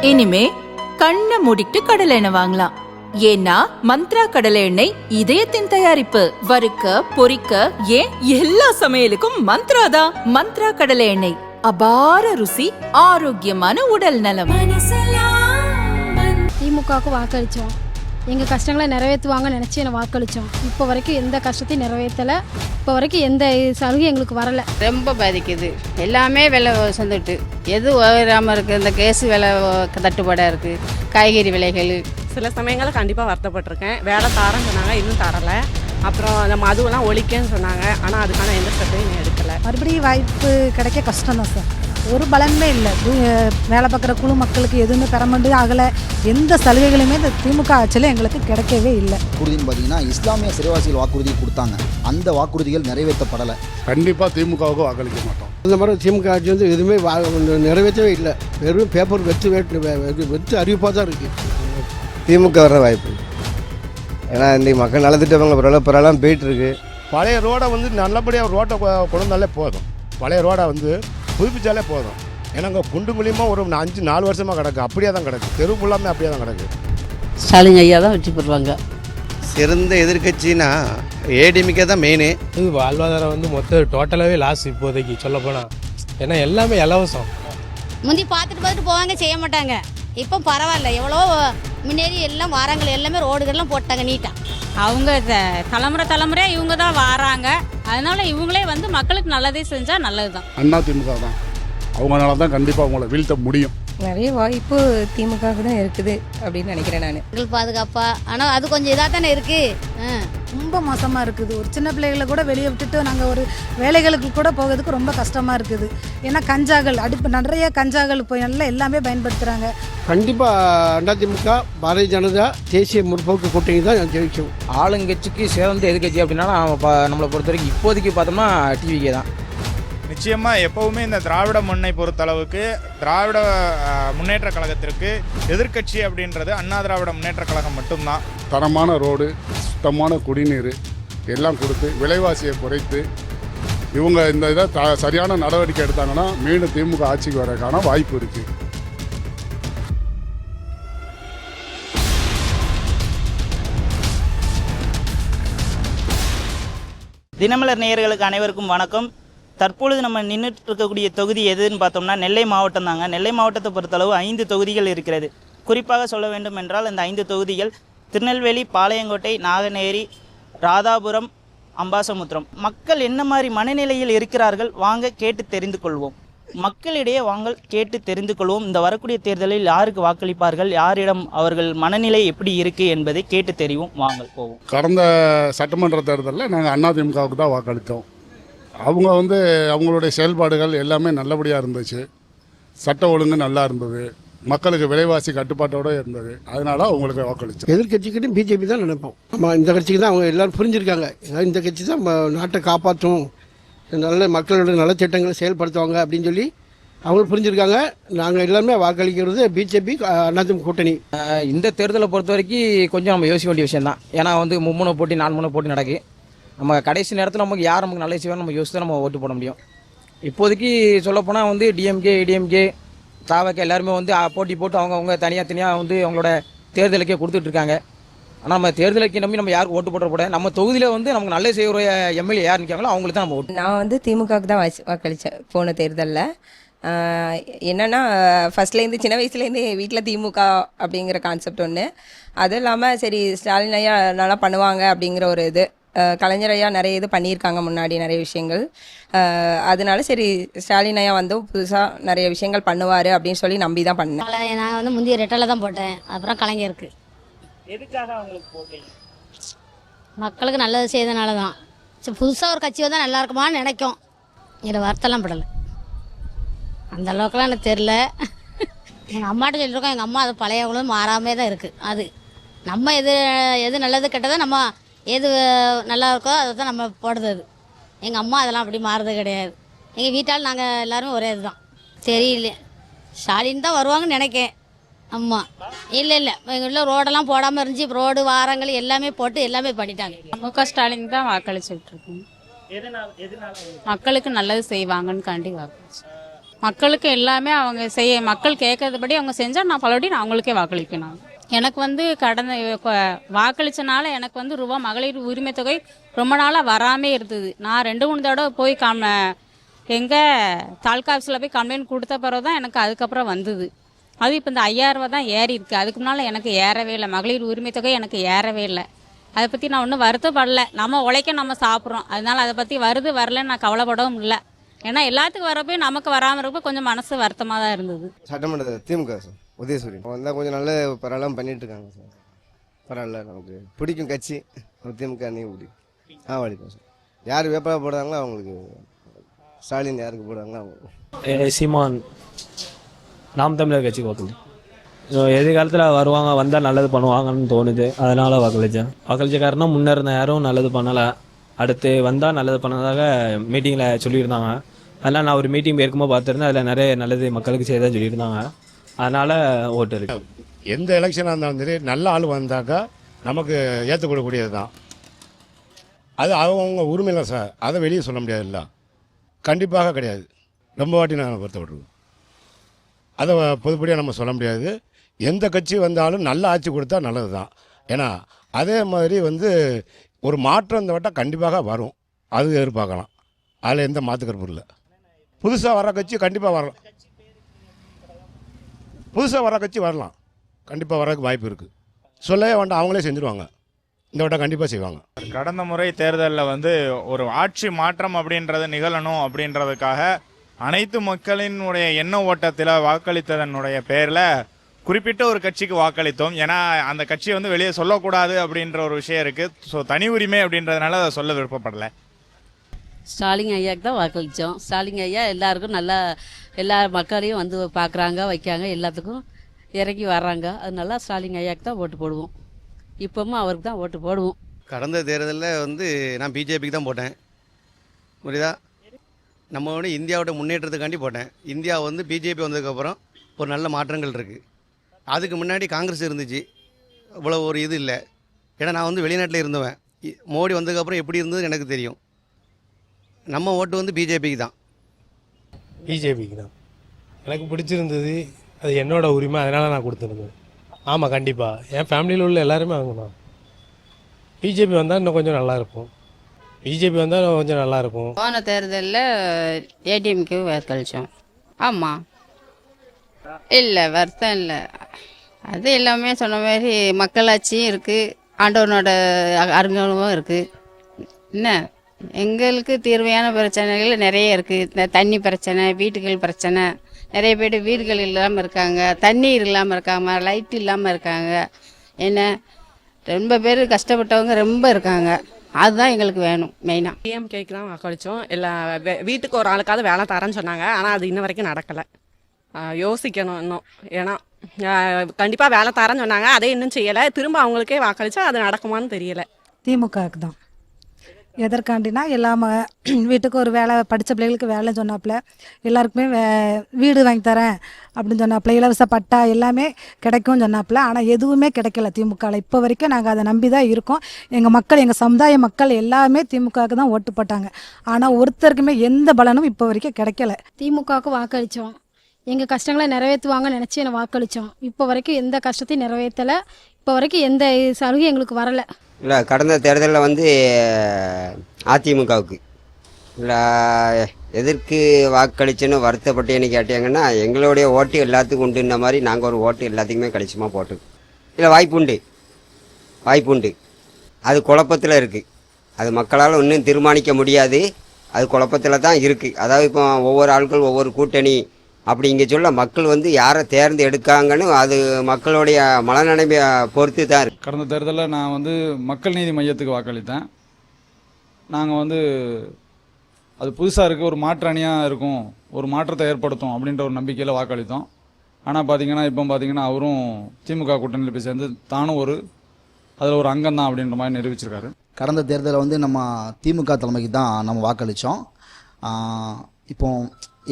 இனிமே கண்ணை மூடிட்டு கடலை எண்ணெய் வாங்கலாம். ஏன்னா மந்த்ரா கடலை எண்ணெய் இதயத்தின் தயாரிப்பு. வறுக்க பொரிக்க ஏன் எல்லா சமையலுக்கும் மந்த்ரா தான். மந்த்ரா கடலை எண்ணெய், அபார ருசி, ஆரோக்கியமான உடல் நலம். திமுகவுக்கு வாக்களித்தோம். எங்கள் கஷ்டங்களை நிறைவேற்றுவாங்க நினச்சி என்னை வாக்களித்தோம். இப்போ வரைக்கும் எந்த கஷ்டத்தையும் நிறைவேற்றலை. இப்போ வரைக்கும் எந்த சலுகை எங்களுக்கு வரலை. ரொம்ப பாதிக்குது. எல்லாமே விலை சொந்துட்டு எது உயராமல் இருக்குது. இந்த கேஸ் விலை தட்டுப்பாடாக இருக்குது. காய்கறி விலைகள் சில சமயங்களில் கண்டிப்பாக வருத்தப்பட்டிருக்கேன். வேலை தாரன்னு சொன்னாங்க, இன்னும் தரலை. அப்புறம் அந்த மதுவெல்லாம் ஒழிக்கன்னு சொன்னாங்க, ஆனால் அதுக்கான எந்த ஸ்டெப்பையும் எடுக்கலை. மறுபடியும் வாய்ப்பு கிடைக்க கஷ்டம் தான் சார். ஒரு பலனுமே இல்லை. வேலை பார்க்குற குழு மக்களுக்கு எதுவுமே பெறமண்டு ஆகலை. எந்த சலுகைகளுமே இந்த திமுக ஆட்சியில் எங்களுக்கு கிடைக்கவே இல்லை. வாக்குறுதின்னு பார்த்தீங்கன்னா இஸ்லாமிய சிறைவாசிகள் வாக்குறுதி கொடுத்தாங்க. அந்த வாக்குறுதிகள் நிறைவேற்றப்படலை. கண்டிப்பாக திமுகவுக்கு வாக்களிக்க மாட்டோம். இந்த மாதிரி திமுக ஆட்சி வந்து எதுவுமே நிறைவேற்றவே இல்லை. வெறும் பேப்பர் வெற்று அறிவிப்பாக தான் இருக்குது. திமுக வர வாய்ப்பு. ஏன்னா இந்த மக்கள் நலத்திட்டவங்க பரவாயில்லாம் போயிட்டுருக்கு. பழைய ரோடை வந்து நல்லபடியாக ரோட்டை கொண்டு வந்தாலே போதும். பழைய ரோடை வந்து புதுப்பிச்சாலே போதும். ஏன்னா அங்கே குண்டு குழியமாக ஒரு 5-4 வருஷமாக கிடக்கு. அப்படியே தான் கிடக்கு. தெரு ஃபுல்லாமே அப்படியே தான் கிடக்கு. ஸ்டாலின் ஐயா தான் வெற்றி பெறுவாங்க. சிறந்த எதிர்கட்சின்னா ஏடிஎம்கே தான் மெயினு. இது வாழ்வாதாரம் வந்து மொத்தம் டோட்டலாகவே லாஸ் இப்போதைக்கு சொல்ல போனால். ஏன்னா எல்லாமே இலவசம். முந்தி பார்த்துட்டு போவாங்க, செய்ய மாட்டாங்க. இப்போ பரவாயில்ல, எவ்வளோ முன்னேறி எல்லாம் வாராங்கள், எல்லாமே ரோடுகள்லாம் போட்டாங்க நீட்டாக. அவங்க தலைமுறையாக இவங்க தான் வராங்க. அதனால இவங்களே வந்து மக்களுக்கு நல்லதே செஞ்சால் நல்லது தான். அண்ணா திமுக தான். அவங்களால தான் கண்டிப்பாக அவங்கள வீழ்த்த முடியும். நிறைய வாய்ப்பு திமுகவுக்கு தான் இருக்குது அப்படின்னு நினைக்கிறேன் நான். மக்கள் பாதுகாப்பா, ஆனால் அது கொஞ்சம் இதாக தானே இருக்குது. ரொம்ப மோசமாக இருக்குது. ஒரு சின்ன பிள்ளைகளை கூட வெளியே விட்டுட்டு நாங்கள் ஒரு வேலைகளுக்கு கூட போகிறதுக்கு ரொம்ப கஷ்டமாக இருக்குது. ஏன்னா கஞ்சாக்கள் நிறைய கஞ்சாக்கள் போய் நல்லா எல்லாமே பயன்படுத்துகிறாங்க. கண்டிப்பாக அதிமுக, பாரதிய ஜனதா, தேசிய முற்போக்கு கூட்டணி தான் ஜெயிக்கும். ஆளுங்கட்சிக்கு சேர்ந்து எதிர்கட்சி அப்படின்னா நம்மளை பொறுத்த வரைக்கும் இப்போதைக்கு பார்த்தோம்னா டிவிக்கே தான். நிச்சயமாக எப்போவுமே இந்த திராவிட மண்ணை பொறுத்தளவுக்கு திராவிட முன்னேற்ற கழகத்திற்கு எதிர்க்கட்சி அப்படின்றது அண்ணா திராவிட முன்னேற்ற கழகம் மட்டும்தான். தரமான ரோடு, சுத்தமான குடிநீர் எல்லாம் கொடுத்து விலைவாசியை குறைத்து இவங்க இந்த இதை சரியான நடவடிக்கை எடுத்தாங்கன்னா மீண்டும் திமுக ஆட்சிக்கு வரதுக்கான வாய்ப்பு இருக்குது. தினமலர் நேயர்களுக்கு அனைவருக்கும் வணக்கம். தற்பொழுது நம்ம நின்றுட்டு இருக்கக்கூடிய தொகுதி எதுன்னு பார்த்தோம்னா நெல்லை மாவட்டம் தாங்க. நெல்லை மாவட்டத்தை பொறுத்தளவு 5 தொகுதிகள் இருக்கிறது. குறிப்பாக சொல்ல வேண்டும் என்றால் இந்த 5 தொகுதிகள் திருநெல்வேலி, பாளையங்கோட்டை, நாகநேரி, ராதாபுரம், அம்பாசமுத்திரம். மக்கள் என்ன மாதிரி மனநிலையில் இருக்கிறார்கள் வாங்க கேட்டு தெரிந்து கொள்வோம். மக்களிடையே வாங்க கேட்டு தெரிந்து கொள்வோம். இந்த வரக்கூடிய தேர்தலில் யாருக்கு வாக்களிப்பார்கள், யாரிடம் அவர்கள் மனநிலை எப்படி இருக்குது என்பதை கேட்டு தெரியும். வாங்க போவோம். கடந்த சட்டமன்ற தேர்தலில் நாங்கள் அதிமுகவுக்கு தான் வாக்களித்தோம். அவங்க வந்து அவங்களுடைய செயல்பாடுகள் எல்லாமே நல்லபடியாக இருந்துச்சு. சட்ட ஒழுங்கு நல்லா இருந்தது. மக்களுக்கு விலைவாசி கட்டுப்பாட்டோடு இருந்தது. அதனால அவங்களுக்கு வாக்களித்தோம். எதிர்கட்சிக்கிட்டும் பிஜேபி தான் நினைப்போம். ஆமாம், இந்த கட்சிக்கு தான் அவங்க எல்லோரும் புரிஞ்சுருக்காங்க. இந்த கட்சி தான் நாட்டை காப்பாற்றும், நல்ல மக்களோட நலத்திட்டங்களை செயல்படுத்துவாங்க அப்படின்னு சொல்லி அவங்களும் புரிஞ்சுருக்காங்க. நாங்கள் எல்லாருமே வாக்களிக்கிறது பிஜேபி அதிமுக கூட்டணி. இந்த தேர்தலை பொறுத்த வரைக்கும் கொஞ்சம் நம்ம யோசிக்க வேண்டிய விஷயம் தான். ஏன்னா வந்து 3 போட்டி 4 போட்டி நடக்கு. நம்ம கடைசி நேரத்தில் நமக்கு நல்ல செய்வாங்க நம்ம யோசிச்சு தான் நம்ம ஓட்டு போட முடியும். இப்போதைக்கு சொல்லப்போனால் வந்து டிஎம்கே, ஏடிஎம்கே, தாவக எல்லாருமே வந்து போட்டி போட்டு அவங்க தனியாக வந்து அவங்களோட தேர்தலுக்கே கொடுத்துட்ருக்காங்க. ஆனால் நம்ம தேர்தலுக்கு நம்பி நம்ம யாருக்கு ஓட்டு போட நம்ம தொகுதியில் வந்து நமக்கு நல்ல செய்கிற எம்எல்ஏ யார் நிற்காங்களோ அவங்களுக்கு தான் நம்ம ஓட்டு. நான் வந்து திமுகவுக்கு தான் வாக்களித்தேன் போன தேர்தலில். என்னென்னா ஃபஸ்ட்லேருந்து சின்ன வயசுலேருந்து வீட்டில் திமுக அப்படிங்கிற கான்செப்ட் ஒன்று. அதுவும் இல்லாமல் சரி ஸ்டாலின் ஐயா நல்லா பண்ணுவாங்க அப்படிங்கிற ஒரு இது. கலைஞர் ஐயா நிறைய இது பண்ணியிருக்காங்க முன்னாடி நிறைய விஷயங்கள். அதனால சரி ஸ்டாலின் ஐயா வந்து புதுசாக நிறைய விஷயங்கள் பண்ணுவார் அப்படின்னு சொல்லி நம்பி தான் பண்ணேன். நான் வந்து முந்தைய ரெட்டலை தான் போட்டேன். அப்புறம் கலைஞருக்கு. எதுக்காக அவங்களுக்கு போட்டீங்க? மக்களுக்கு நல்லது செய்தனால தான். சரி புதுசாக ஒரு கட்சி வந்தால் நல்லா இருக்குமான்னு நினைக்கும். இதில் வருத்தம்லாம் படலை. அந்த அளவுக்குலாம் எனக்கு தெரில. எங்கள் அம்மாட்ட சொல்லியிருக்கோம். எங்கள் அம்மா அது பழையவங்களும் மாறாமே தான் இருக்குது. அது நம்ம எது நல்லது கெட்டதோ நம்ம எது நல்லா இருக்கோ அதை தான் நம்ம போடுறது. அது எங்கள் அம்மா அதெல்லாம் அப்படி மாறுறது கிடையாது. எங்கள் வீட்டால் நாங்கள் எல்லோரும் ஒரே இது தான். தெரியல, ஸ்டாலின் தான் வருவாங்கன்னு நினைக்கேன். ஆமாம், இல்லை எங்கள் வீட்டில் ரோடெல்லாம் போடாமல் இருந்துச்சு. இப்போ ரோடு வாரங்கள் எல்லாமே போட்டு எல்லாமே பண்ணிட்டாங்க. ஸ்டாலின் தான் வாக்களிச்சுட்டு இருக்கோம். மக்களுக்கு நல்லது செய்வாங்கன்னு காண்டி வாக்களிச்சு. மக்களுக்கு எல்லாமே அவங்க மக்கள் கேட்கறதுபடி அவங்க செஞ்சால் நான் பலபடி நான் அவங்களுக்கே வாக்களிப்பேன். நான் எனக்கு வந்து வாக்களித்தனால எனக்கு வந்து மகளிர் உரிமை தொகை ரொம்ப நாளாக வராமே இருந்தது. நான் 2-3 தடவை போய் எங்கள் தாலுக்கா ஆஃபீஸில் போய் கம்ப்ளைண்ட் கொடுத்த பிறகு தான் எனக்கு அதுக்கப்புறம் வந்தது. அது இப்போ இந்த 5000 ரூபா தான் ஏறி இருக்குது. அதுக்கு முன்னால் எனக்கு ஏறவே இல்லை. மகளிர் உரிமை தொகை எனக்கு ஏறவே இல்லை. அதை பற்றி நான் ஒன்றும் வருத்தப்படலை. நம்ம உழைக்க நம்ம சாப்பிட்றோம், அதனால் அதை பற்றி வருது வரலன்னு நான் கவலைப்படவும் இல்லை. ஏன்னா எல்லாத்துக்கும் வரப்போ நமக்கு வராமல் இருப்போ கொஞ்சம் மனசு வருத்தமாக தான் இருந்தது. சட்டமன்ற திமுக சார் உதயசூரியன் வந்தால் கொஞ்சம் நல்ல பரவாயில்லாம் பண்ணிட்டு இருக்காங்க சார். பரவாயில்ல, நமக்கு பிடிக்கும் கட்சி திமுக. அன்னைக்கு பிடிக்கும். வலிக்கும் சார். யார் வேப்பாக போடுறாங்களோ அவங்களுக்கு, ஸ்டாலின் யாருக்கு போடுறாங்களோ அவங்க. சீமான் நாம் தமிழர் கட்சி வாக்களிச்சேன். எதிர்காலத்தில் வருவாங்க, வந்தால் நல்லது பண்ணுவாங்கன்னு தோணுது, அதனால் வாக்களித்தேன். வாக்களித்த காரணம் முன்னே இருந்த யாரும் நல்லது பண்ணலை, அடுத்து வந்தால் நல்லது பண்ணதாக மீட்டிங்கில் சொல்லியிருந்தாங்க. அதனால் நான் ஒரு மீட்டிங் இருக்கும்போது பார்த்துருந்தேன், அதில் நிறைய நல்லது மக்களுக்கு செய்ததாக சொல்லியிருந்தாங்க. அதனால் ஓட்டு இருக்கு. எந்த எலெக்ஷனாக இருந்தாலும் சரி நல்ல ஆள் வந்தாக்கா நமக்கு ஏற்றுக்கொள்ளக்கூடியது தான். அது அவங்க உரிமையில் சார், அதை வெளியே சொல்ல முடியாதுல்ல. கண்டிப்பாக கிடையாது. ரொம்ப வாட்டி நாங்கள் பொறுத்தப்பட்டிருக்கோம். அதை பொதுப்படியாக நம்ம சொல்ல முடியாது. எந்த கட்சி வந்தாலும் நல்ல ஆட்சி கொடுத்தா நல்லது தான். ஏன்னா அதே மாதிரி வந்து ஒரு மாற்றம் இந்த வட்டம் கண்டிப்பாக வரும், அது எதிர்பார்க்கலாம். அதில் எந்த மாற்றுக்கருப்பு இல்லை. புதுசாக வர கட்சி கண்டிப்பாக வரலாம். புதுசாக வர கட்சி வரலாம், கண்டிப்பாக வரதுக்கு வாய்ப்பு இருக்குது. சொல்லவே வேண்டாம், அவங்களே செஞ்சுருவாங்க. இந்த வட்டம் கண்டிப்பாக செய்வாங்க. கடந்த முறை தேர்தலில் வந்து ஒரு ஆட்சி மாற்றம் அப்படின்றது நிகழணும் அப்படின்றதுக்காக அனைத்து மக்களினுடைய எண்ண ஓட்டத்தில் வாக்களித்ததனுடைய பேரில் குறிப்பிட்ட ஒரு கட்சிக்கு வாக்களித்தோம். ஏன்னா அந்த கட்சியை வந்து வெளியே சொல்லக்கூடாது அப்படின்ற ஒரு விஷயம் இருக்குது. ஸோ தனி உரிமை அப்படின்றதுனால அதை சொல்ல விருப்பப்படலை. ஸ்டாலின் ஐயாவுக்கு தான் வாக்களித்தோம். ஸ்டாலின் ஐயா எல்லாருக்கும் நல்லா எல்லா மக்களையும் வந்து பார்க்குறாங்க, வைக்காங்க, எல்லாத்துக்கும் இறங்கி வர்றாங்க. அதனால ஸ்டாலின் ஐயாவுக்கு தான் ஓட்டு போடுவோம். இப்போவும் அவருக்கு தான் ஓட்டு போடுவோம். கடந்த தேர்தலில் வந்து நான் பிஜேபிக்கு தான் போட்டேன். புரியுதா? நம்ம இந்தியாவோட முன்னேற்றத்துக்காண்டி போட்டேன். இந்தியா வந்து பிஜேபி வந்ததுக்கப்புறம் ஒரு நல்ல மாற்றங்கள் இருக்குது. அதுக்கு முன்னாடி காங்கிரஸ் இருந்துச்சு, இவ்வளோ ஒரு இது இல்லை. ஏன்னா நான் வந்து வெளிநாட்டில் இருந்தவன். மோடி வந்ததுக்கப்புறம் எப்படி இருந்தது எனக்கு தெரியும். நம்ம ஓட்டு வந்து பிஜேபிக்கு தான். பிஜேபிக்கு தான் எனக்கு பிடிச்சிருந்தது, அது என்னோட உரிமை, அதனால் நான் கொடுத்துருந்தேன். ஆமாம், கண்டிப்பாக என் ஃபேமிலியில் உள்ள எல்லாருமே அவங்க தான். பிஜேபி வந்தால் இன்னும் கொஞ்சம் நல்லாயிருக்கும். போன தேர்தலில் ஏடிஎம்க்கு வாக்களித்தோம். ஆமாம், இல்லை வருத்தம் இல்லை. அது எல்லாமே சொன்ன மாதிரி மக்களாட்சியும் இருக்குது, ஆண்டவனோட அறிமுகமும் இருக்குது. என்ன எங்களுக்கு தீர்வையான பிரச்சனைகள் நிறைய இருக்குது. இந்த தண்ணி பிரச்சனை, வீட்டுகள் பிரச்சனை, நிறைய பேர் வீடுகள் இல்லாமல் இருக்காங்க, தண்ணீர் இல்லாமல் இருக்காங்க, லைட் இல்லாமல் இருக்காங்க. என்ன ரொம்ப பேர் கஷ்டப்பட்டவங்க ரொம்ப இருக்காங்க. அதுதான் எங்களுக்கு வேணும் மெயினாக. டிஎம்கேக்கு தான் வாக்களித்தோம். எல்லா வீட்டுக்கு ஒரு ஆளுக்காவது வேலை தரேன்னு சொன்னாங்க, ஆனால் அது இன்ன வரைக்கும் நடக்கலை. யோசிக்கணும் இன்னும். ஏன்னா கண்டிப்பாக வேலை தரேன்னு சொன்னாங்க, அதே இன்னும் செய்யலை. திரும்ப அவங்களுக்கே வாக்களித்தா அது நடக்குமான்னு தெரியலை. திமுகவுக்கு தான். எதற்காண்டினா எல்லாம வீட்டுக்கு ஒரு வேலை, படித்த பிள்ளைகளுக்கு வேலை சொன்னாப்புல, எல்லாருக்குமே வீடு வாங்கி தரேன் அப்படின்னு சொன்னாப்புல, இலவச பட்டா எல்லாமே கிடைக்கும்னு சொன்னாப்புல. ஆனால் எதுவுமே கிடைக்கல திமுகவில். இப்போ வரைக்கும் நாங்கள் அதை நம்பி தான் இருக்கோம். எங்கள் மக்கள், எங்கள் சமுதாய மக்கள் எல்லாமே திமுகவுக்கு தான் ஓட்டு போட்டாங்க. ஆனால் ஒருத்தருக்குமே எந்த பலனும் இப்போ வரைக்கும் கிடைக்கல. திமுகவுக்கு வாக்களித்தோம். எங்கள் கஷ்டங்களை நிறைவேற்றுவாங்கன்னு நினச்சி என்னை வாக்களித்தோம். இப்போ வரைக்கும் எந்த கஷ்டத்தையும் நிறைவேற்றலை. இப்போ வரைக்கும் எந்த சலுகையும் எங்களுக்கு வரலை. இல்லை, கடந்த தேர்தலில் வந்து அதிமுகவுக்கு இல்லை எதற்கு வாக்களிச்சுன்னு வருத்தப்பட்டேன்னு கேட்டீங்கன்னா, எங்களுடைய ஓட்டு எல்லாத்துக்கும் உண்டுன்ற மாதிரி நாங்கள் ஒரு ஓட்டு எல்லாத்துக்குமே கழிச்சுமா போட்டு. இல்லை, வாய்ப்புண்டு. அது குழப்பத்தில் இருக்குது. அது மக்களால் இன்னும் தீர்மானிக்க முடியாது. அது குழப்பத்தில் தான் இருக்குது. அதாவது இப்போ ஒவ்வொரு ஆட்கள் ஒவ்வொரு கூட்டணி அப்படி இங்கே சொல்ல, மக்கள் வந்து யாரை தேர்ந்தெடுக்காங்கன்னு அது மக்களுடைய மனநிலைமையை பொறுத்து தான் இருக்குது. கடந்த தேர்தலில் நான் வந்து மக்கள் நீதி மையத்துக்கு வாக்களித்தேன். நாங்கள் வந்து அது புதுசாக இருக்குது, ஒரு மாற்று அணியாக இருக்கும், ஒரு மாற்றத்தை ஏற்படுத்தும் அப்படின்ற ஒரு நம்பிக்கையில் வாக்களித்தோம். ஆனால் பார்த்தீங்கன்னா இப்போ பார்த்தீங்கன்னா அவரும் திமுக கூட்டணியில் போய் சேர்ந்து தானும் அதில் ஒரு அங்கம் தான் அப்படின்ற மாதிரி நிரூபிச்சிருக்காரு. கடந்த தேர்தலில் வந்து நம்ம திமுக தலைமைக்கு தான் நம்ம வாக்களித்தோம். இப்போ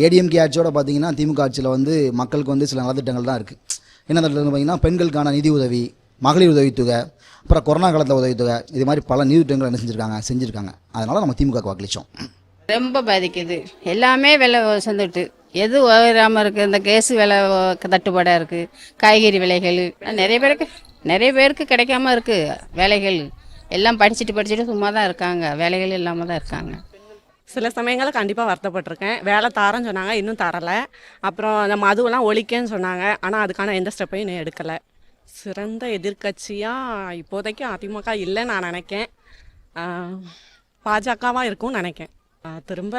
ஏடிஎம்கே ஆட்சியோட பார்த்தீங்கன்னா திமுக ஆட்சியில் வந்து மக்களுக்கு வந்து சில நலத்திட்டங்கள் தான் இருக்குது. என்ன திட்டங்கள் பார்த்தீங்கன்னா பெண்களுக்கான நிதி உதவி, மகளிர் உதவித்தொகை, அப்புறம் கொரோனா காலத்தில் உதவித்தொகை, இது மாதிரி பல நிதி திட்டங்கள் என்ன செஞ்சுருக்காங்க. அதனால் நம்ம திமுக வாக்களித்தோம். ரொம்ப பாதிக்குது. எல்லாமே விலை வந்துட்டு எது உயராமல் இருக்குது, இந்த கேஸ் விலை தட்டுப்பாடாக இருக்குது, காய்கறி விலைகள் நிறைய பேருக்கு கிடைக்காம இருக்குது வேலைகள். எல்லாம் படிச்சுட்டு சும்மா தான் இருக்காங்க, வேலைகள் இல்லாமல் தான் இருக்காங்க. சில சமயங்களில் கண்டிப்பாக வருத்தப்பட்டிருக்கேன். வேலை தரேன்னு சொன்னாங்க, இன்னும் தரலை. அப்புறம் அந்த மதுவெல்லாம் ஒழிக்கன்னு சொன்னாங்க, ஆனால் அதுக்கான எந்த ஸ்டெப்பையும் இன்னும் எடுக்கலை. சிறந்த எதிர்க்கட்சியாக இப்போதைக்கு அதிமுக இல்லைன்னு நான் நினைக்கேன். பாஜகவாக இருக்கும்னு நினைக்கேன். திரும்ப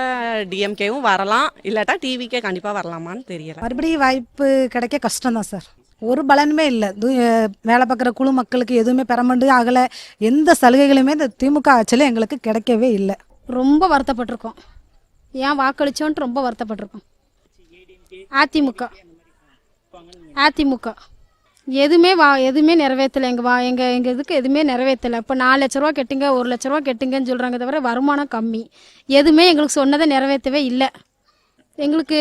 டிஎம்கேவும் வரலாம், இல்லாட்டா டிவிக்கே கண்டிப்பாக வரலாமான்னு தெரியல. மறுபடியும் வாய்ப்பு கிடைக்க கஷ்டம்தான் சார். ஒரு பலனுமே இல்லை. வேலை பார்க்குற குழு மக்களுக்கு எதுவுமே பெறமண்டு ஆகலை. எந்த சலுகைகளுமே இந்த திமுக ஆட்சியில் எங்களுக்கு கிடைக்கவே இல்லை. ரொம்ப வருத்தப்பட்டிருக்கோம். ஏன் வாக்களிச்சோன்ட்டு ரொம்ப வருத்தப்பட்டிருக்கோம். அதிமுக எதுவுமே நிறைவேற்றலை. எங்கள் இதுக்கு எதுவுமே நிறைவேற்றலை. இப்போ 4 லட்ச ரூபா கெட்டுங்க, 1 லட்ச ரூபா கெட்டுங்கன்னு சொல்கிறாங்க, தவிர வருமானம் கம்மி. எதுவுமே எங்களுக்கு சொன்னதை நிறைவேற்றவே இல்லை. எங்களுக்கு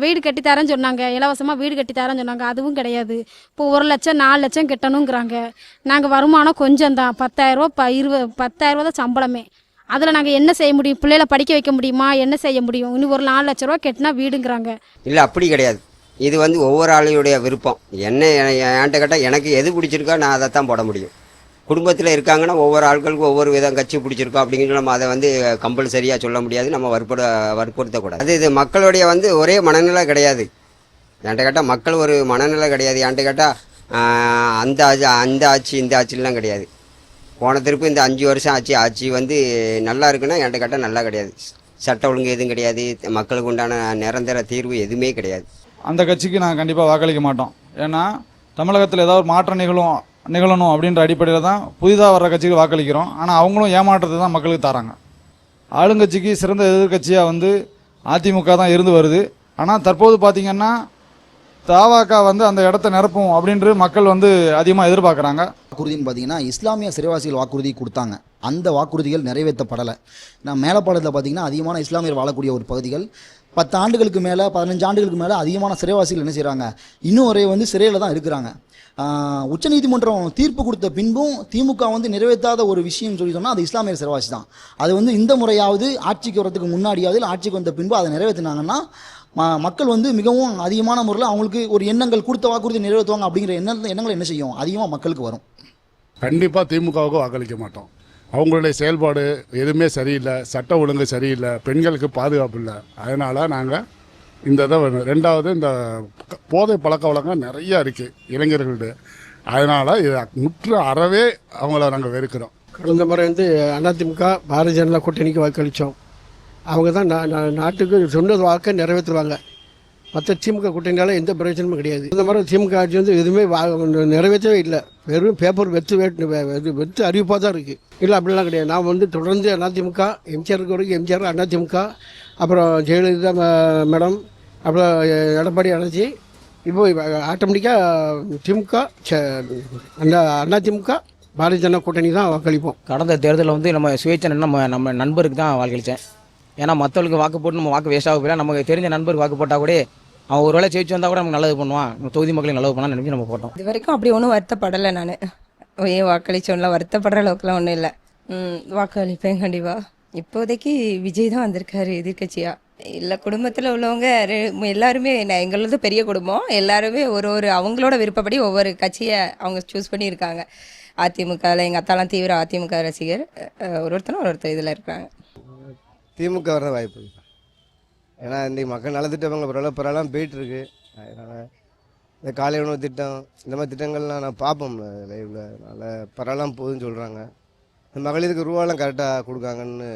வீடு கட்டித்தரேன்னு சொன்னாங்க, இலவசமாக வீடு கட்டித்தரேன்னு சொன்னாங்க, அதுவும் கிடையாது. இப்போ 1 லட்சம் 4 லட்சம் கட்டணுங்கிறாங்க. நாங்கள் வருமானம் கொஞ்சம் தான், 10,000 தான் சம்பளமே. அதில் நாங்கள் என்ன செய்ய முடியும்? பிள்ளைகளை படிக்க வைக்க முடியுமா? என்ன செய்ய முடியும்? இன்னும் ஒரு 4 லட்ச ரூபா கட்டினா வீடுங்கிறாங்க. இல்லை, அப்படி கிடையாது. இது வந்து ஒவ்வொரு ஆளுடைய விருப்பம். என்கிட்ட கேட்டால் எனக்கு எது பிடிச்சிருக்கோ நான் அதை தான் போட முடியும். குடும்பத்தில் இருக்காங்கன்னா ஒவ்வொரு ஆட்களுக்கும் ஒவ்வொரு விதம் கட்சி பிடிச்சிருக்கோம் அப்படிங்கிறது நம்ம அதை வந்து கம்பல்சரியாக சொல்ல முடியாது, நம்ம வற்புறுத்தக்கூடாது. இது மக்களுடைய வந்து ஒரே மனநிலை கிடையாது. என்கிட்ட கேட்டால் மக்கள் ஒரு மனநிலை கிடையாது. என்கிட்ட கேட்டால் அந்த ஆட்சி இந்த ஆட்சிலாம் கிடையாது. போன திருப்பு இந்த 5 வருஷம் ஆட்சி வந்து நல்லா இருக்குன்னா என்கிட்ட கேட்டால் நல்லா கிடையாது. சட்ட ஒழுங்கு எதுவும் கிடையாது, மக்களுக்கு உண்டான நிரந்தர தீர்வு எதுவுமே கிடையாது. அந்த கட்சிக்கு நாங்கள் கண்டிப்பாக வாக்களிக்க மாட்டோம். ஏன்னா தமிழகத்தில் ஏதாவது ஒரு மாற்றம் நிகழணும் அப்படின்ற அடிப்படையில் தான் புதிதாக வர்ற கட்சிக்கு வாக்களிக்கிறோம். ஆனால் அவங்களும் ஏமாற்றத்தை தான் மக்களுக்கு தராங்க. ஆளுங்கட்சிக்கு சிறந்த எதிர்கட்சியாக வந்து அதிமுக தான் இருந்து வருது. ஆனால் தற்போது பார்த்திங்கன்னா தவாக வந்து அந்த இடத்த நிரப்பும் அப்படின்ட்டு மக்கள் வந்து அதிகமாக எதிர்பார்க்குறாங்க. வாக்குறுதின்னு பார்த்தீங்கன்னா இஸ்லாமிய சிறைவாசிகள் வாக்குறுதி கொடுத்தாங்க. அந்த வாக்குறுதிகள் நிறைவேற்றப்படலை. நான் மேலப்பாளையத்தில் பார்த்தீங்கன்னா அதிகமான இஸ்லாமியர் வாழக்கூடிய ஒரு பகுதிகள். 10 ஆண்டுகளுக்கு மேலே 15 ஆண்டுகளுக்கு மேலே அதிகமான சிறைவாசிகள் என்ன செய்கிறாங்க, இன்னும் வரை வந்து சிறையில் தான் இருக்கிறாங்க. உச்சநீதிமன்றம் தீர்ப்பு கொடுத்த பின்பும் திமுக வந்து நிறைவேற்றாத ஒரு விஷயம் சொல்லி சொன்னால் அது இஸ்லாமியர் சிறைவாசி தான். அது வந்து இந்த முறையாவது ஆட்சிக்கு வரதுக்கு முன்னாடியாவது இல்லை ஆட்சிக்கு வந்த பின்பு அதை நிறைவேற்றினாங்கன்னா மக்கள் வந்து மிகவும் அதிகமான முறையில் அவங்களுக்கு ஒரு எண்ணங்கள் கொடுத்த வாக்குறுதி நிறைவேற்றுவாங்க அப்படிங்கிற எண்ணங்கள் என்ன செய்யும், அதிகமாக மக்களுக்கு வரும். கண்டிப்பாக திமுகவுக்கு வாக்களிக்க மாட்டோம். அவங்களுடைய செயல்பாடு எதுவுமே சரியில்லை, சட்ட ஒழுங்கு சரியில்லை, பெண்களுக்கு பாதுகாப்பு இல்லை. அதனால் நாங்கள் இந்த இதை 2வது இந்த போதை பழக்க வழக்கம் நிறையா இருக்குது இளைஞர்கள்ட்ட. அதனால் இதை முற்று அறவே அவங்கள நாங்கள் வெறுக்கிறோம். கடந்த முறை வந்து அதிமுக பாரதிய ஜனதா கூட்டணிக்கு வாக்களித்தோம். அவங்க தான் நாட்டுக்கு சொன்னது வாக்கை நிறைவேற்றுவாங்க. மற்ற திமுக கூட்டணியால் எந்த பிரயோஜனமும் கிடையாது. இந்த மாதிரி திமுக ஆட்சி வந்து எதுவுமே நிறைவேற்றவே இல்லை. வெறும் பேப்பர் வெற்று அறிவிப்பாக தான் இருக்குது. இல்லை அப்படிலாம் கிடையாது. நான் வந்து தொடர்ந்து அதிமுக எம்ஜிஆர் இருக்க வரைக்கும் எம்ஜிஆர், அதிமுக, அப்புறம் ஜெயலலிதா மேடம், அப்புறம் எடப்பாடி அணைச்சி, இப்போ ஆட்டோமேட்டிக்காக திமுக அதிமுக பாரதிய ஜனதா கூட்டணி தான் வாக்களிப்போம். கடந்த தேர்தலில் வந்து நம்ம சுயேட்சை நம்ம நண்பருக்கு தான் வாக்களித்தேன். ஏன்னா மற்றவங்களுக்கு வாக்கு போட்டு நம்ம வாக்கு வேஸ்ட் ஆக போயிடலாம். நமக்கு தெரிஞ்ச நண்பருக்கு வாக்கு போட்டால் கூட அவன் ஒரு வேளை ஜெயிச்சு வந்தால் கூட நமக்கு நல்லது பண்ணுவான், நம்ம தொகுதி மக்களுக்கு நல்லது பண்ணான்னு நினைச்சு நம்ம போட்டோம். இது வரைக்கும் அப்படி ஒன்றும் வருத்தப்படலை. நான் ஏன் வாக்களிச்சோன்னா வருத்தப்படுற அளவுக்குலாம் ஒன்றும் இல்லை. வாக்களிப்பேன் கண்டிப்பாக. இப்போதைக்கு விஜய் தான் வந்திருக்காரு எதிர்கட்சியாக. இல்லை, குடும்பத்தில் உள்ளவங்க எல்லாருமே எங்களது பெரிய குடும்பம், எல்லாருமே ஒரு அவங்களோட விருப்பப்படி ஒவ்வொரு கட்சியை அவங்க சூஸ் பண்ணி இருக்காங்க. அதிமுகவில் எங்கள் அத்தாலாம் தீவிர அதிமுக ரசிகர். ஒருத்தர் இதில் இருக்காங்க. திமுக வர வாய்ப்பு. ஏன்னா இன்றைக்கி மக்கள் நலத்திட்டவங்க பரவாயில்லாம் போயிட்டுருக்கு. அதனால் இந்த காலை உணவு திட்டம் இந்த மாதிரி திட்டங்கள்லாம் நான் பார்ப்போம் லைவில். நல்லா பரவாயில்லாம் போகுதுன்னு சொல்கிறாங்க. இந்த மகளிருக்கு ரூபாலாம் கரெக்டாக கொடுக்காங்கன்னு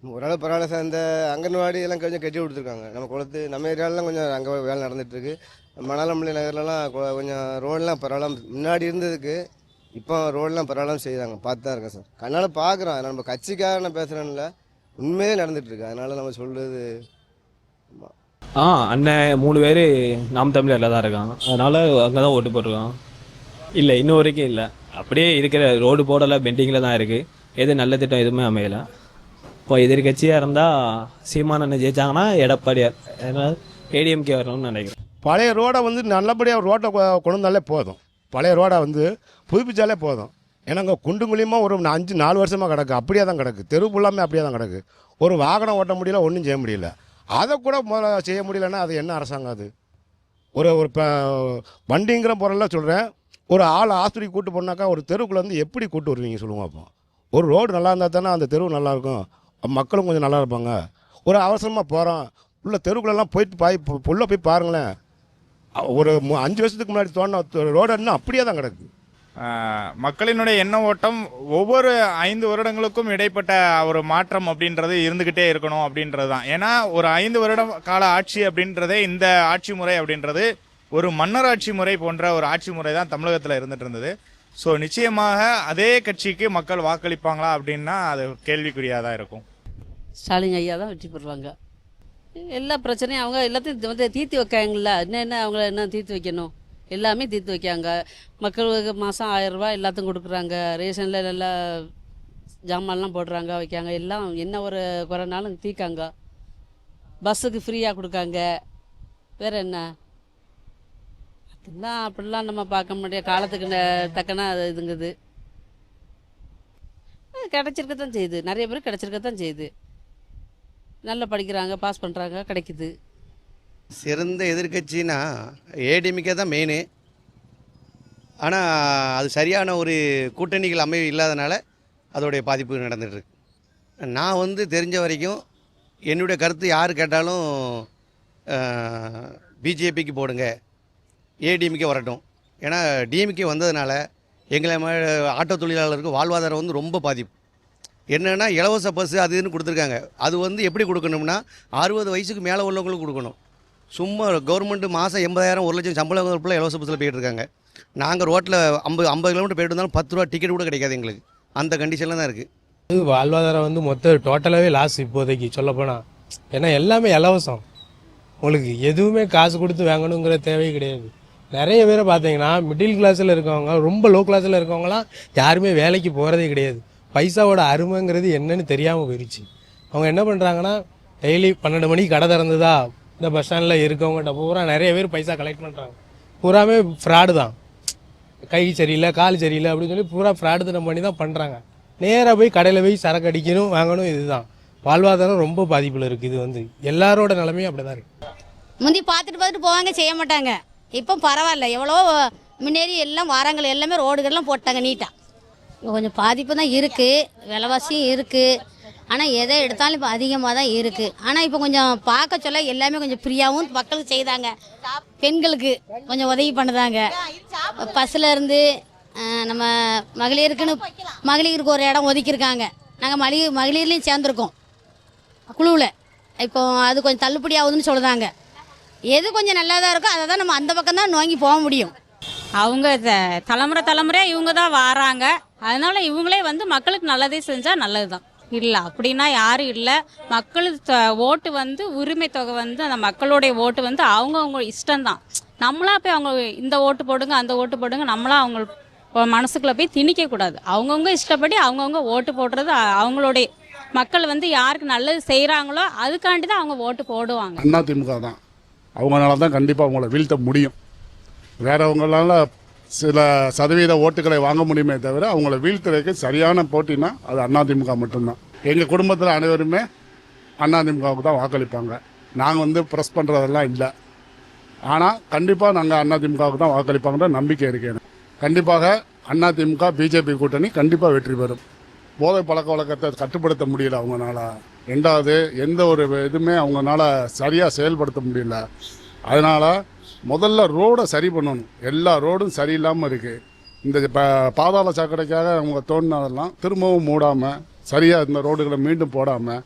ஓரளவு பரவாயில்ல சார். இந்த அங்கன்வாடி எல்லாம் கொஞ்சம் கட்டி கொடுத்துருக்காங்க. நம்ம ஏரியாலலாம் கொஞ்சம் அங்கே வேலை நடந்துகிட்ருக்கு. மணாலம்பள்ளி நகர்லலாம் கொஞ்சம் ரோடெலாம் பரவாயில்ல முன்னாடி இருந்ததுக்கு இப்போ ரோடெலாம் பரவாயில்ல செய்கிறாங்க. பார்த்து தான் இருக்கேன் சார். அதனால் பார்க்குறோம். நம்ம கட்சிக்காக நான் பேசுகிறேன்ல, உண்மையே நடந்துகிட்ருக்கு. அதனால் நம்ம சொல்கிறது அண்ணன் 3 பேர் நாம் தமிழரில் தான் இருக்கான். அதனால் அங்கே தான் ஓட்டு போட்டிருக்கான். இல்லை, இன்னும் வரைக்கும் இல்லை. அப்படியே இருக்கிற ரோடு போடலை, பெண்டிங்கில் தான் இருக்குது. எது நல்ல திட்டம் எதுவுமே அமையலை. இப்போ எதிர்கட்சியாக இருந்தால் சீமானண்ணன் ஜெயிச்சாங்கன்னா எடப்பாடியார், ஏன்னா ஏடிஎம்கே வரணும்னு நினைக்கிறேன். பழைய ரோடை வந்து நல்லபடியாக ரோட்டை கொண்டு வந்தாலே போதும். பழைய ரோடை வந்து புதுப்பிச்சாலே போதும். ஏன்னா அங்கே குண்டும் குழியுமா ஒரு 5-4 வருஷமாக கிடக்கு. அப்படியே தான் கிடக்கு. தெரு ஃபுல்லாமே அப்படியே தான் கிடக்கு. ஒரு வாகனம் ஓட்ட முடியல, ஒன்றும் செய்ய முடியல. அதை கூட முதல்ல செய்ய முடியலன்னா அது என்ன அரசாங்கம் அது? ஒரு ஒரு இப்போ வண்டிங்கிற பொருளெல்லாம் சொல்கிறேன், ஒரு ஆள் ஆஸ்பத்திரிக்கு கூட்டு போனாக்கா ஒரு தெருவுக்குள்ள வந்து எப்படி கூட்டு வருவீங்க சொல்லுங்க? அப்போ ஒரு ரோடு நல்லா இருந்தால் தானே அந்த தெருவு நல்லாயிருக்கும், மக்களும் கொஞ்சம் நல்லா இருப்பாங்க. ஒரு அவசரமாக போகிறோம், உள்ள தெருவுக்குள்ளெல்லாம் போயிட்டு உள்ளே போய் பாருங்களேன், ஒரு 5 வருஷத்துக்கு முன்னாடி தோண்டின ரோடு இன்னும் அப்படியே தான் கிடக்கு. மக்களினுடைய எண்ண ஓட்டம் ஒவ்வொரு 5 வருடங்களுக்கும் இடைப்பட்ட ஒரு மாற்றம் அப்படின்றது இருந்துக்கிட்டே இருக்கணும் அப்படின்றது தான். ஏன்னா ஒரு 5 வருட கால ஆட்சி அப்படின்றதே, இந்த ஆட்சி முறை அப்படின்றது ஒரு மன்னராட்சி முறை போன்ற ஒரு ஆட்சி முறை தான் தமிழகத்தில் இருந்துட்டு இருந்தது. ஸோ நிச்சயமாக அதே கட்சிக்கு மக்கள் வாக்களிப்பாங்களா அப்படின்னா அது கேள்விக்குறியாக தான் இருக்கும். ஸ்டாலின் ஐயா தான் வெற்றி பெறுவாங்க. எல்லா பிரச்சனையும் அவங்க எல்லாத்தையும் வந்து தீர்த்து வைக்காங்களா, என்ன அவங்கள என்ன தீர்த்து வைக்கணும், எல்லாமே தீர்த்து வைக்காங்க. மக்களுக்கு மாதம் 1000 ரூபா எல்லாத்தையும் கொடுக்குறாங்க, ரேஷனில் நல்லா ஜாமான்லாம் போடுறாங்க வைக்காங்க, எல்லாம் என்ன ஒரு குறைனாலும் தீர்க்காங்க. பஸ்ஸுக்கு ஃப்ரீயாக கொடுக்காங்க. வேறு என்ன, அதெல்லாம் அப்படிலாம் நம்ம பார்க்க முடியாது. காலத்துக்கு தக்கன அது இதுங்குது. கிடச்சிருக்கத்தான் செய்யுது, நிறைய பேர் கிடச்சிருக்கத்தான் செய்யுது. நல்லா படிக்கிறாங்க, பாஸ் பண்ணுறாங்க, கிடைக்குது. சிறந்த எதிர்க்கட்சின்னா ஏடிஎம்கே தான் மெயினு. ஆனால் அது சரியான ஒரு கூட்டணிகள் அமைவு இல்லாதனால அதோடைய பாதிப்பு நடந்துகிட்ருக்கு. நான் வந்து தெரிஞ்ச வரைக்கும் என்னுடைய கருத்து யார் கேட்டாலும் பிஜேபிக்கு போடுங்க, ஏடிஎம்கே வரட்டும். ஏன்னா டிஎம்கே வந்ததுனால எங்களை ஆட்டோ தொழிலாளருக்கு வாழ்வாதாரம் வந்து ரொம்ப பாதிப்பு. என்னென்னா இலவச பஸ்ஸு அது இதுன்னு கொடுத்துருக்காங்க. அது வந்து எப்படி கொடுக்கணும்னா 60 வயசுக்கு மேலே உள்ளவங்களுக்கு கொடுக்கணும். சும்மா கவர்மெண்ட்டு மாதம் 80,000 1 லட்சம் சம்பளம் இலவச பஸ்ஸில் போயிட்டு இருக்காங்க. நாங்கள் ரோட்டில் 50 கிலோமீட்டர் போயிட்டு இருந்தாலும் 10 ரூபா டிக்கெட் கூட கிடைக்காது எங்களுக்கு. அந்த கண்டிஷனில் தான் இருக்குது. வாழ்வாதாரம் வந்து டோட்டலாகவே லாஸ் இப்போதைக்கு சொல்லப்போனால். ஏன்னா எல்லாமே இலவசம், உங்களுக்கு எதுவுமே காசு கொடுத்து வாங்கணுங்கிற தேவை கிடையாது. நிறைய பேரை பார்த்தீங்கன்னா மிடில் கிளாஸில் இருக்கவங்க, ரொம்ப லோ கிளாஸில் இருக்கவங்களாம் யாருமே வேலைக்கு போகிறதே கிடையாது. பைசாவோட அருமைங்கிறது என்னன்னு தெரியாமல் போயிடுச்சு. அவங்க என்ன பண்ணுறாங்கன்னா, டெய்லி 12 மணிக்கு கடை திறந்துதா இந்த பஸ் ஸ்டாண்டில் இருக்கவங்ககிட்ட பூரா நிறைய பேர் பைசா கலெக்ட் பண்ணுறாங்க. பூராமே ஃப்ராடு தான். கை சரியில்லை, கால் சரியில்லை அப்படின்னு சொல்லி பூரா ஃப்ராடு தனம் பண்ணி தான் பண்ணுறாங்க. நேராக போய் கடையில் போய் சரக்கு அடிக்கணும், வாங்கணும். இதுதான் வாழ்வாதாரம் ரொம்ப பாதிப்பில் இருக்குது. இது வந்து எல்லாரோட நிலைமையும் அப்படி தான் இருக்குது. முந்தி பார்த்துட்டு போவாங்க, செய்ய மாட்டாங்க. இப்போ பரவாயில்ல, எவ்வளோ முன்னேறி எல்லாம் வாரங்கள் எல்லாமே ரோடுகள்லாம் போட்டாங்க நீட்டாக. கொஞ்சம் பாதிப்பு தான் இருக்குது, விலைவாசியும் இருக்குது. ஆனால் எதை எடுத்தாலும் இப்போ அதிகமாக தான் இருக்குது. ஆனால் இப்போ கொஞ்சம் பார்க்க சொல்ல எல்லாமே கொஞ்சம் ஃப்ரீயாகவும் மக்களுக்கு செய்தாங்க. பெண்களுக்கு கொஞ்சம் உதவி பண்ணுதாங்க. பஸ்ஸில் இருந்து நம்ம மகளிருக்கு ஒரு இடம் ஒதுக்கியிருக்காங்க. நாங்கள் மகளிர்லேயும் சேர்ந்துருக்கோம் குழுவில். இப்போ அது கொஞ்சம் தள்ளுபடி ஆகுதுன்னு சொல்லுதாங்க. எது கொஞ்சம் நல்லா தான் இருக்கோ அதை தான் நம்ம அந்த பக்கம் தான் நோங்கி போக முடியும். அவங்க தலைமுறையாக இவங்க தான் வராங்க. அதனால இவங்களே வந்து மக்களுக்கு நல்லதே செஞ்சால் நல்லது தான். இல்லை அப்படின்னா யாரும் இல்லை. மக்களுக்கு ஓட்டு வந்து உரிமை தொகை வந்து அந்த மக்களுடைய ஓட்டு வந்து அவங்கவுங்க இஷ்டம்தான். நம்மளா போய் அவங்க இந்த ஓட்டு போடுங்க அந்த ஓட்டு போடுங்க நம்மளா அவங்க மனசுக்குள்ளே போய் திணிக்கக்கூடாது. அவங்கவுங்க இஷ்டப்படி அவங்கவுங்க ஓட்டு போடுறது அவங்களுடைய மக்கள் வந்து யாருக்கு நல்லது செய்கிறாங்களோ அதுக்காண்டி தான் அவங்க ஓட்டு போடுவாங்க. அதிமுக தான், அவங்களால தான் கண்டிப்பாக அவங்கள வீழ்த்த முடியும். வேறவங்களால சில சதவீத ஓட்டுகளை வாங்க முடியுமே தவிர அவங்கள வீழ்த்துறதுக்கு சரியான போட்டினா அது அதிமுக மட்டும்தான். எங்கள் குடும்பத்தில் அனைவருமே அதிமுகவுக்கு தான் வாக்களிப்பாங்க. நாங்கள் வந்து ப்ரெஸ் பண்ணுறதெல்லாம் இல்லை. ஆனால் கண்டிப்பாக நாங்கள் அதிமுகவுக்கு தான் வாக்களிப்பாங்கன்ற நம்பிக்கை இருக்கேன். கண்டிப்பாக அதிமுக பிஜேபி கூட்டணி கண்டிப்பாக வெற்றி பெறும். போதை பழக்க வழக்கத்தை கட்டுப்படுத்த முடியல அவங்களால. ரெண்டாவது எந்த ஒரு இதுவுமே அவங்களால சரியாக செயல்படுத்த முடியல. அதனால் முதல்ல ரோடை சரி பண்ணணும். எல்லா ரோடும் சரியில்லாமல் இருக்குது. இந்த பாதாள சாக்கடைக்காக அவங்க தோண்டினதெல்லாம் திரும்பவும் மூடாமல் சரியாக இந்த ரோடுகளை மீண்டும் போடாமல்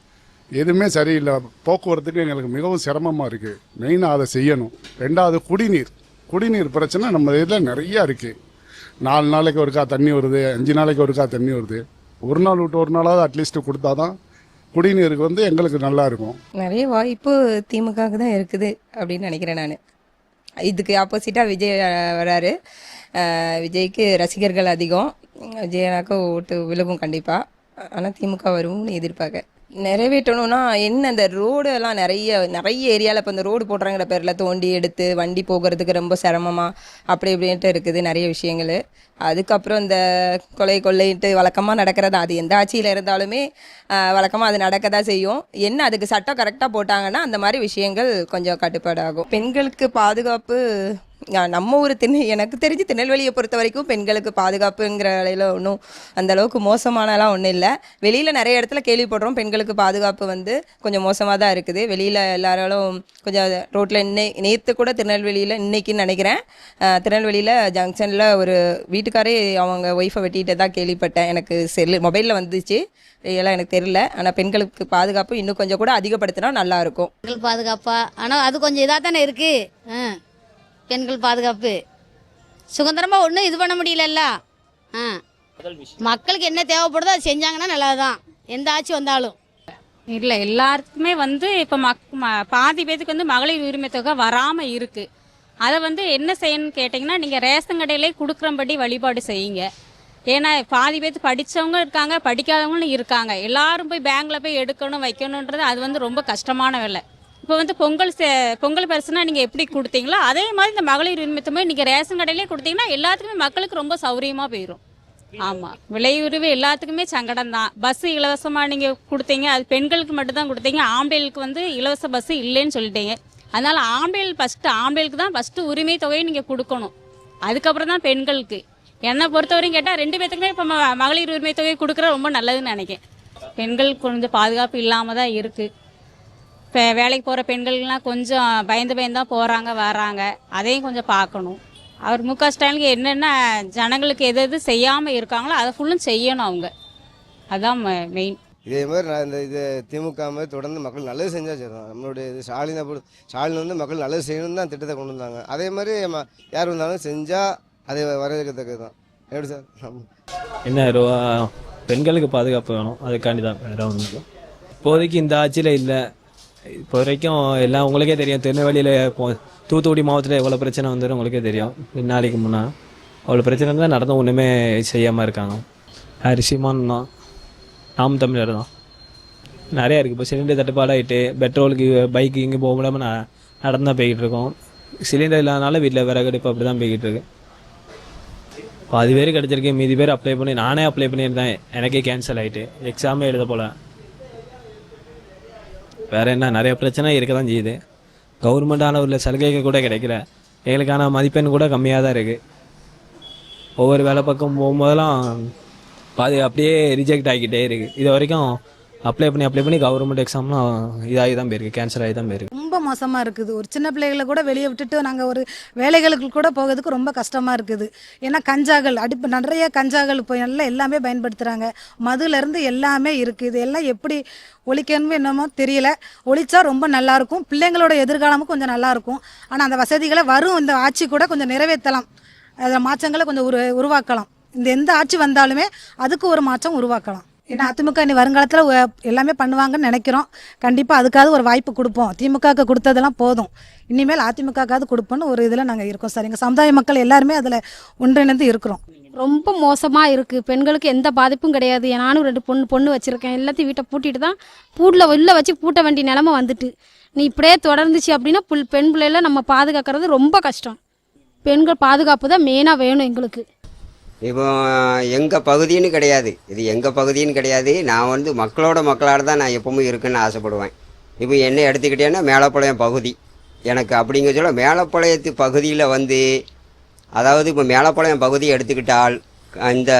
எதுவுமே சரியில்லை. போக்குவரத்துக்கு எங்களுக்கு மிகவும் சிரமமாக இருக்குது. மெயினாக அதை செய்யணும். ரெண்டாவது குடிநீர் பிரச்சனை நம்ம இதில் நிறையா இருக்குது. 4 நாளைக்கு ஒருக்கா தண்ணி வருது, 5 நாளைக்கு ஒருக்கா தண்ணி வருது. ஒரு நாள் விட்டு ஒரு நாளாவது அட்லீஸ்ட்டு கொடுத்தா தான் குடிநீருக்கு வந்து எங்களுக்கு நல்லா இருக்கும். நிறைய வாய்ப்பு திமுகவுக்கு தான் இருக்குது அப்படின்னு நினைக்கிறேன் நான். இதுக்கு ஆப்போசிட்டாக விஜய் வராரு. விஜய்க்கு ரசிகர்கள் அதிகம். விஜயனாக்க ஓட்டு விழுகும் கண்டிப்பாக. ஆனால் திமுக வரும்னு எதிர்பார்க்க. நிறைவேற்றணும்னா என்ன, இந்த ரோடு எல்லாம் நிறைய ஏரியாவில் இப்போ இந்த ரோடு போடுறாங்கிற பேரில் தோண்டி எடுத்து வண்டி போகிறதுக்கு ரொம்ப சிரமமாக அப்படி இப்படின்ட்டு இருக்குது நிறைய விஷயங்கள். அதுக்கப்புறம் இந்த கொள்ளைன்ட்டு வழக்கமாக நடக்கிறது, அது எந்த ஆட்சியில் இருந்தாலுமே வழக்கமாக அது நடக்க தான் செய்யும். என்ன அதுக்கு சட்டம் கரெக்டாக போட்டாங்கன்னா அந்த மாதிரி விஷயங்கள் கொஞ்சம் கட்டுப்பாடாகும். பெண்களுக்கு பாதுகாப்பு நம்ம ஊர் எனக்கு தெரிஞ்சு திருநெல்வேலியை பொறுத்த வரைக்கும் பெண்களுக்கு பாதுகாப்புங்கிற நிலையில் ஒன்றும் அந்தளவுக்கு மோசமானலாம் ஒன்றும் இல்லை. வெளியில் நிறைய இடத்துல கேள்விப்படுறோம் பெண்களுக்கு பாதுகாப்பு வந்து கொஞ்சம் மோசமாக தான் இருக்குது. வெளியில் எல்லாராலும் கொஞ்சம் ரோட்டில் நேற்று கூட திருநெல்வேலியில் இன்னைக்குன்னு நினைக்கிறேன், திருநெல்வேலியில் ஜங்ஷனில் ஒரு வீட்டுக்காரே அவங்க ஒய்ஃபை வெட்டிகிட்டு தான் கேள்விப்பட்டேன். எனக்கு மொபைலில் வந்துச்சு, இதெல்லாம் எனக்கு தெரியல. ஆனால் பெண்களுக்கு பாதுகாப்பு இன்னும் கொஞ்சம் கூட அதிகப்படுத்தினா நல்லாயிருக்கும். பெண்கள் பாதுகாப்பா, ஆனால் அது கொஞ்சம் இதாக தானே இருக்குது. பெண்கள் பாதுகாப்பு சுதந்திரமாக ஒன்றும் இது பண்ண முடியலல்ல. மக்களுக்கு என்ன தேவைப்படுதோ அது செஞ்சாங்கன்னா நல்லதுதான், எந்த ஆட்சி வந்தாலும். இல்லை, எல்லாருக்குமே வந்து இப்போ பாதி பேத்துக்கு வந்து மகளிர் உரிமை தொகை வராமல் இருக்குது. அதை வந்து என்ன செய்யணும்னு கேட்டிங்கன்னா, நீங்கள் ரேஷன் கடையிலே கொடுக்குறபடி வழிபாடு செய்யுங்க. ஏன்னா பாதி பேத்து படித்தவங்க இருக்காங்க, படிக்காதவங்களும் இருக்காங்க. எல்லாரும் போய் பேங்க்கில் போய் எடுக்கணும் வைக்கணுன்றது அது வந்து ரொம்ப கஷ்டமான வேலை. இப்போ வந்து பொங்கல் பரிசுனா நீங்கள் எப்படி கொடுத்தீங்களோ அதே மாதிரி இந்த மகளிர் உரிமை தொகை நீங்கள் ரேஷன் கடையிலே கொடுத்தீங்கன்னா எல்லாத்துக்குமே மக்களுக்கு ரொம்ப சௌரியமாக போயிடும். ஆமாம், விலை உரிமை எல்லாத்துக்குமே சங்கடம் தான். பஸ்ஸு இலவசமாக நீங்கள் கொடுத்தீங்க, அது பெண்களுக்கு மட்டும்தான் கொடுத்தீங்க. ஆம்பளைகளுக்கு வந்து இலவச பஸ்ஸு இல்லைன்னு சொல்லிட்டீங்க. அதனால் ஆம்பளைகளுக்கு தான் ஃபஸ்ட்டு உரிமை தொகையை நீங்கள் கொடுக்கணும், அதுக்கப்புறம் தான் பெண்களுக்கு. என்னை பொறுத்தவரையும் கேட்டால் 2 பேத்துக்குமே இப்போ மகளிர் உரிமை தொகை கொடுக்குற ரொம்ப நல்லதுன்னு நினைக்கிறேன். பெண்களுக்கு கொஞ்சம் பாதுகாப்பு இல்லாமல் தான் இருக்குது. இப்போ வேலைக்கு போகிற பெண்கள்லாம் கொஞ்சம் பயந்து தான் போகிறாங்க வராங்க, அதையும் கொஞ்சம் பார்க்கணும். அவர் முக ஸ்டாலினுக்கு என்னென்ன ஜனங்களுக்கு எது செய்யாமல் இருக்காங்களோ அதை ஃபுல்லும் செய்யணும் அவங்க, அதுதான் மெயின். இதே மாதிரி நான் இது திமுக மாதிரி தொடர்ந்து மக்கள் நல்லது செஞ்சால் செய்யணும். நம்மளுடைய இது ஸ்டாலின் வந்து மக்கள் நல்லது செய்யணும்னு தான் திட்டத்தை கொண்டு வந்தாங்க. அதே மாதிரி யார் வந்தாலும் செஞ்சால் அதை வரவேற்கத்தக்கது தான். எப்படி சார்? என்ன பெண்களுக்கு பாதுகாப்பு வேணும், அதுக்காண்டி தான், வேறு ஒன்றும் இல்லை. இப்போதைக்கு இந்த ஆட்சியில் இல்லை. இப்போ வரைக்கும் எல்லாம் உங்களுக்கே தெரியும், திருநெல்வேலியில் தூத்துக்குடி மாவட்டத்தில் எவ்வளோ பிரச்சனை வந்துடும் உங்களுக்கே தெரியும். நாளைக்கு முன்னே அவ்வளோ பிரச்சனை தான் நடந்தும் ஒன்றுமே செய்யாமல் இருக்காங்க. சீமான் தான், நாம் தமிழர் தான். நிறையா இருக்குது. இப்போ சிலிண்டர் தட்டுப்பாடாகிட்டு பெட்ரோலுக்கு பைக்கு இங்கே போக முடியாமல் நடந்து தான் போய்கிட்டு இருக்கோம். சிலிண்டர் இல்லாதனால வீட்டில் விறகடுப்பு அப்படி தான் போய்கிட்டு இருக்கு. பாதி பேர் கிடச்சிருக்கு, மீதி பேர் அப்ளை பண்ணி நானே அப்ளை பண்ணியிருந்தேன், எனக்கே கேன்சல் ஆகிட்டு, எக்ஸாமே எழுத போல். வேறு என்ன, நிறைய பிரச்சனை இருக்க தான் செய்யுது. கவர்மெண்ட்டான உள்ள சலுகைகள் கூட கிடைக்கல, எங்களுக்கான மதிப்பெண் கூட கம்மியாக தான் இருக்குது. ஒவ்வொரு வேலை பக்கம் போகும்போதெல்லாம் அப்படியே ரிஜெக்ட் ஆகிக்கிட்டே இருக்குது. இது வரைக்கும் அப்ளை பண்ணி கவர்மெண்ட் எக்ஸாம்லாம் இதாகி தான் போயிருக்கு, கேன்சல் ஆகி தான் போயிருக்கு. ரொம்ப மோசமாக இருக்குது. ஒரு சின்ன பிள்ளைகளை கூட வெளியே விட்டுட்டு நாங்கள் ஒரு வேலைகளுக்கு கூட போகிறதுக்கு ரொம்ப கஷ்டமாக இருக்குது. ஏன்னா கஞ்சாக்கள் நிறைய கஞ்சாக்கள் இப்போ எல்லாமே பயன்படுத்துகிறாங்க. மதுலேருந்து எல்லாமே இருக்குது. இது எல்லாம் எப்படி ஒழிக்கணும்னு என்னமோ தெரியல. ஒழிச்சா ரொம்ப நல்லாயிருக்கும், பிள்ளைங்களோட எதிர்காலமும் கொஞ்சம் நல்லாயிருக்கும். ஆனால் அந்த வசதிகளை வரும் இந்த ஆட்சி கூட கொஞ்சம் நிறைவேற்றலாம், அதில் மாற்றங்களை கொஞ்சம் உருவாக்கலாம். இந்த எந்த ஆட்சி வந்தாலுமே அதுக்கு ஒரு மாற்றம் உருவாக்கலாம். ஏன்னா அதிமுக இனி வருங்காலத்தில் எல்லாமே பண்ணுவாங்கன்னு நினைக்கிறோம். கண்டிப்பாக அதுக்காவது ஒரு வாய்ப்பு கொடுப்போம். திமுகவுக்கு கொடுத்ததெல்லாம் போதும், இனிமேல் அதிமுகவுக்காவது கொடுப்போன்னு ஒரு இதில் நாங்கள் இருக்கோம் சார். எங்கள் சமுதாய மக்கள் எல்லாருமே அதில் ஒன்றிணைந்து இருக்கிறோம். ரொம்ப மோசமாக இருக்குது. பெண்களுக்கு எந்த பாதிப்பும் கிடையாது. நானும் 2 பொண்ணு வச்சுருக்கேன். எல்லாத்தையும் வீட்டை பூட்டிட்டு தான் உள்ளே வச்சு பூட்ட வேண்டிய நிலமை வந்துட்டு. நீ இப்படியே தொடர்ந்துச்சு அப்படின்னா பெண் பிள்ளைகளை நம்ம பாதுகாக்கிறது ரொம்ப கஷ்டம். பெண்கள் பாதுகாப்பு தான் மெயினாக வேணும் எங்களுக்கு. இப்போ எங்கள் பகுதின்னு கிடையாது, இது எங்கள் பகுதின்னு கிடையாது. நான் வந்து மக்களாக தான் நான் எப்பவுமே இருக்குன்னு ஆசைப்படுவேன். இப்போ என்ன எடுத்துக்கிட்டேன்னா மேலப்பாளையம் பகுதி எனக்கு அப்படிங்க சொல்ல, மேலப்பாளையத்து பகுதியில் வந்து அதாவது இப்போ மேலப்பாளையம் பகுதி எடுத்துக்கிட்டால் இந்த